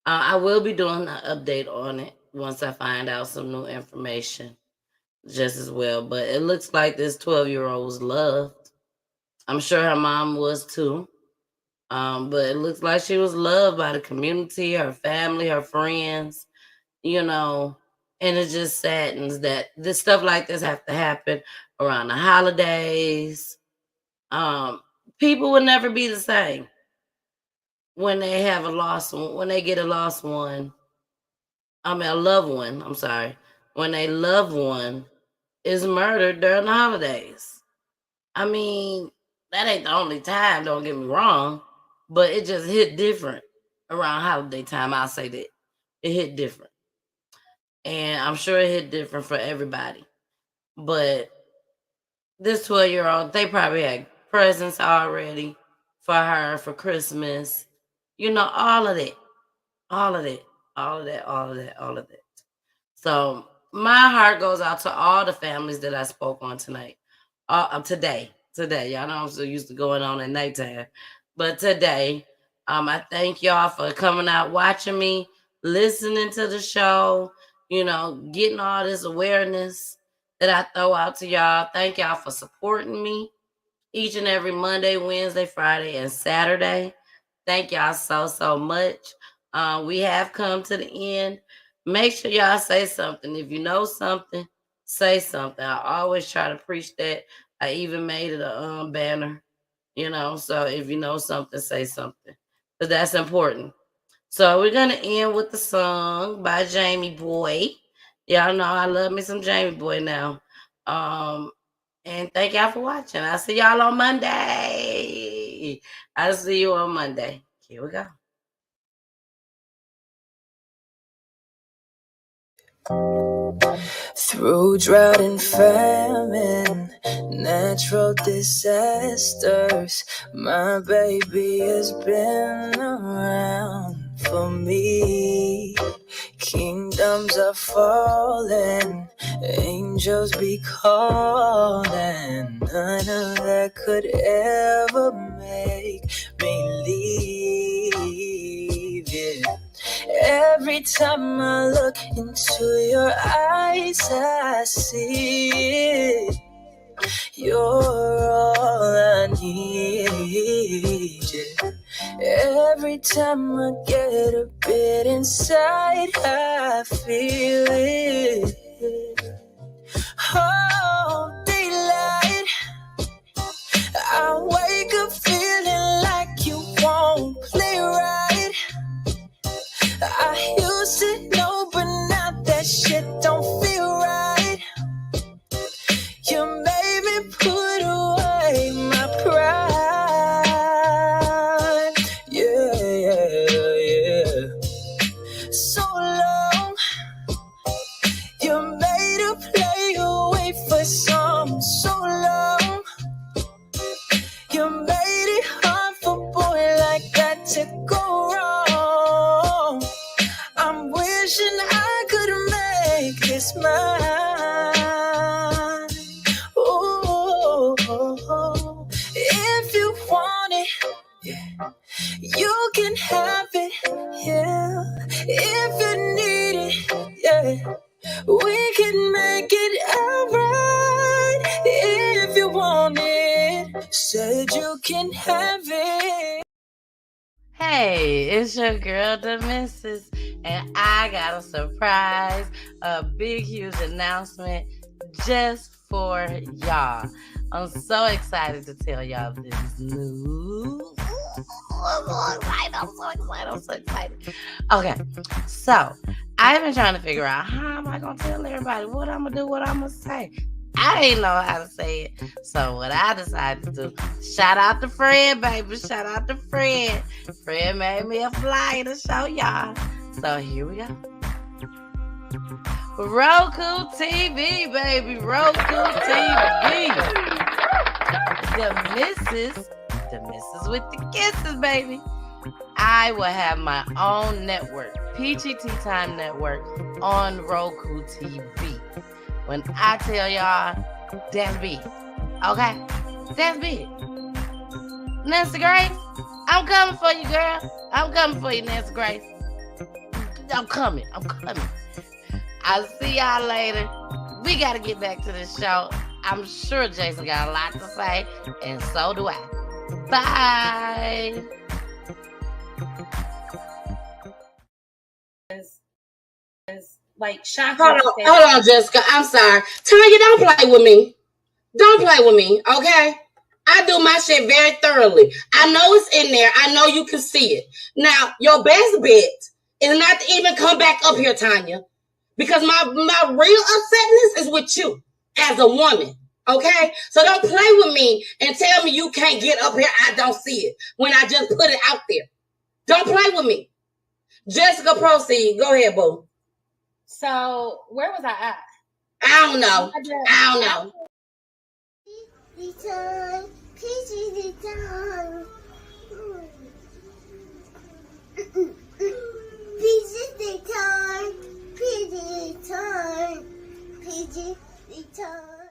[SPEAKER 1] I will be doing an update on it once I find out some new information just as well. But it looks like this 12-year-old was loved. I'm sure her mom was too. But it looks like she was loved by the community, her family, her friends, you know. And it just saddens that this stuff like this have to happen around the holidays. People will never be the same when they have a lost one, when they get a lost one. a loved one, I'm sorry, when a loved one is murdered during the holidays. I mean, that ain't the only time, don't get me wrong, but it just hit different around holiday time. I'll say that. It hit different. And I'm sure it hit different for everybody. But this 12-year-old, they probably had presents already for her for Christmas. You know, all of that. All of that. All of that. All of that. All of that. So my heart goes out to all the families that I spoke on tonight. Today. Y'all know I'm so used to going on at nighttime. But today, I thank y'all for coming out, watching me, listening to the show, getting all this awareness that I throw out to y'all. Thank y'all for supporting me each and every Monday, Wednesday, Friday, and Saturday. Thank y'all so much. We have come to the end. Make sure y'all say something. If you know something, say something. I always try to preach that. I even made it a banner, so if you know something, say something. But that's important. So we're going to end with the song by Jamie Boy. Y'all know I love me some Jamie Boy now. And thank y'all for watching. I'll see y'all on Monday. I'll see you on Monday. Here we go.
[SPEAKER 11] Through drought and famine, natural disasters, my baby has been around for me. Kingdoms are falling, angels be calling. None of that could ever make me leave, yeah. Every time I look into your eyes, I see it. You're all I need, yeah. Every time I get a bit inside, I feel it. Oh, daylight, I wake up feeling like you won't play right. I used to know, but now that shit don't feel right. You made me put away my pride. Yeah. So long, you made a play away for some. So long, you made it hard for a boy like that to go wrong. I'm wishing I could make this mine. Ooh, if you want it, yeah, you can have it, yeah. If you need it, yeah, we can make it alright. If you want it, said you can have it.
[SPEAKER 1] Hey, it's your girl, the Missus, and I got a surprise, a big, huge announcement just for y'all. I'm so excited to tell y'all this news. I'm so excited. Okay, so I've been trying to figure out how am I going to tell everybody what I'm going to do, what I'm going to say. I didn't know how to say it. So what I decided to do, shout out to Fred, baby. Shout out to Fred. Fred made me a flyer to show y'all. So here we go. Roku TV, baby. Roku TV. The missus with the kisses, baby. I will have my own network, PGT Time Network, on Roku TV. When I tell y'all, that's big. Okay? That's big. Nancy Grace, I'm coming for you, girl. I'm coming for you, Nancy Grace. I'm coming. I'll see y'all later. We got to get back to this show. I'm sure Jason got a lot to say, and so do I. Bye.
[SPEAKER 12] Like shock.
[SPEAKER 1] Hold on, Jessica. I'm sorry. Tanya, don't play with me. Don't play with me, okay? I do my shit very thoroughly. I know it's in there. I know you can see it. Now, your best bet and not to even come back up here, Tanya. Because my real upsetness is with you as a woman. Okay? So don't play with me and tell me you can't get up here. I don't see it when I just put it out there. Don't play with me. Jessica, proceed. Go ahead, boo.
[SPEAKER 12] So where was I at?
[SPEAKER 1] I don't know. I don't know.
[SPEAKER 18] Return, please return. Please return, please return, please return.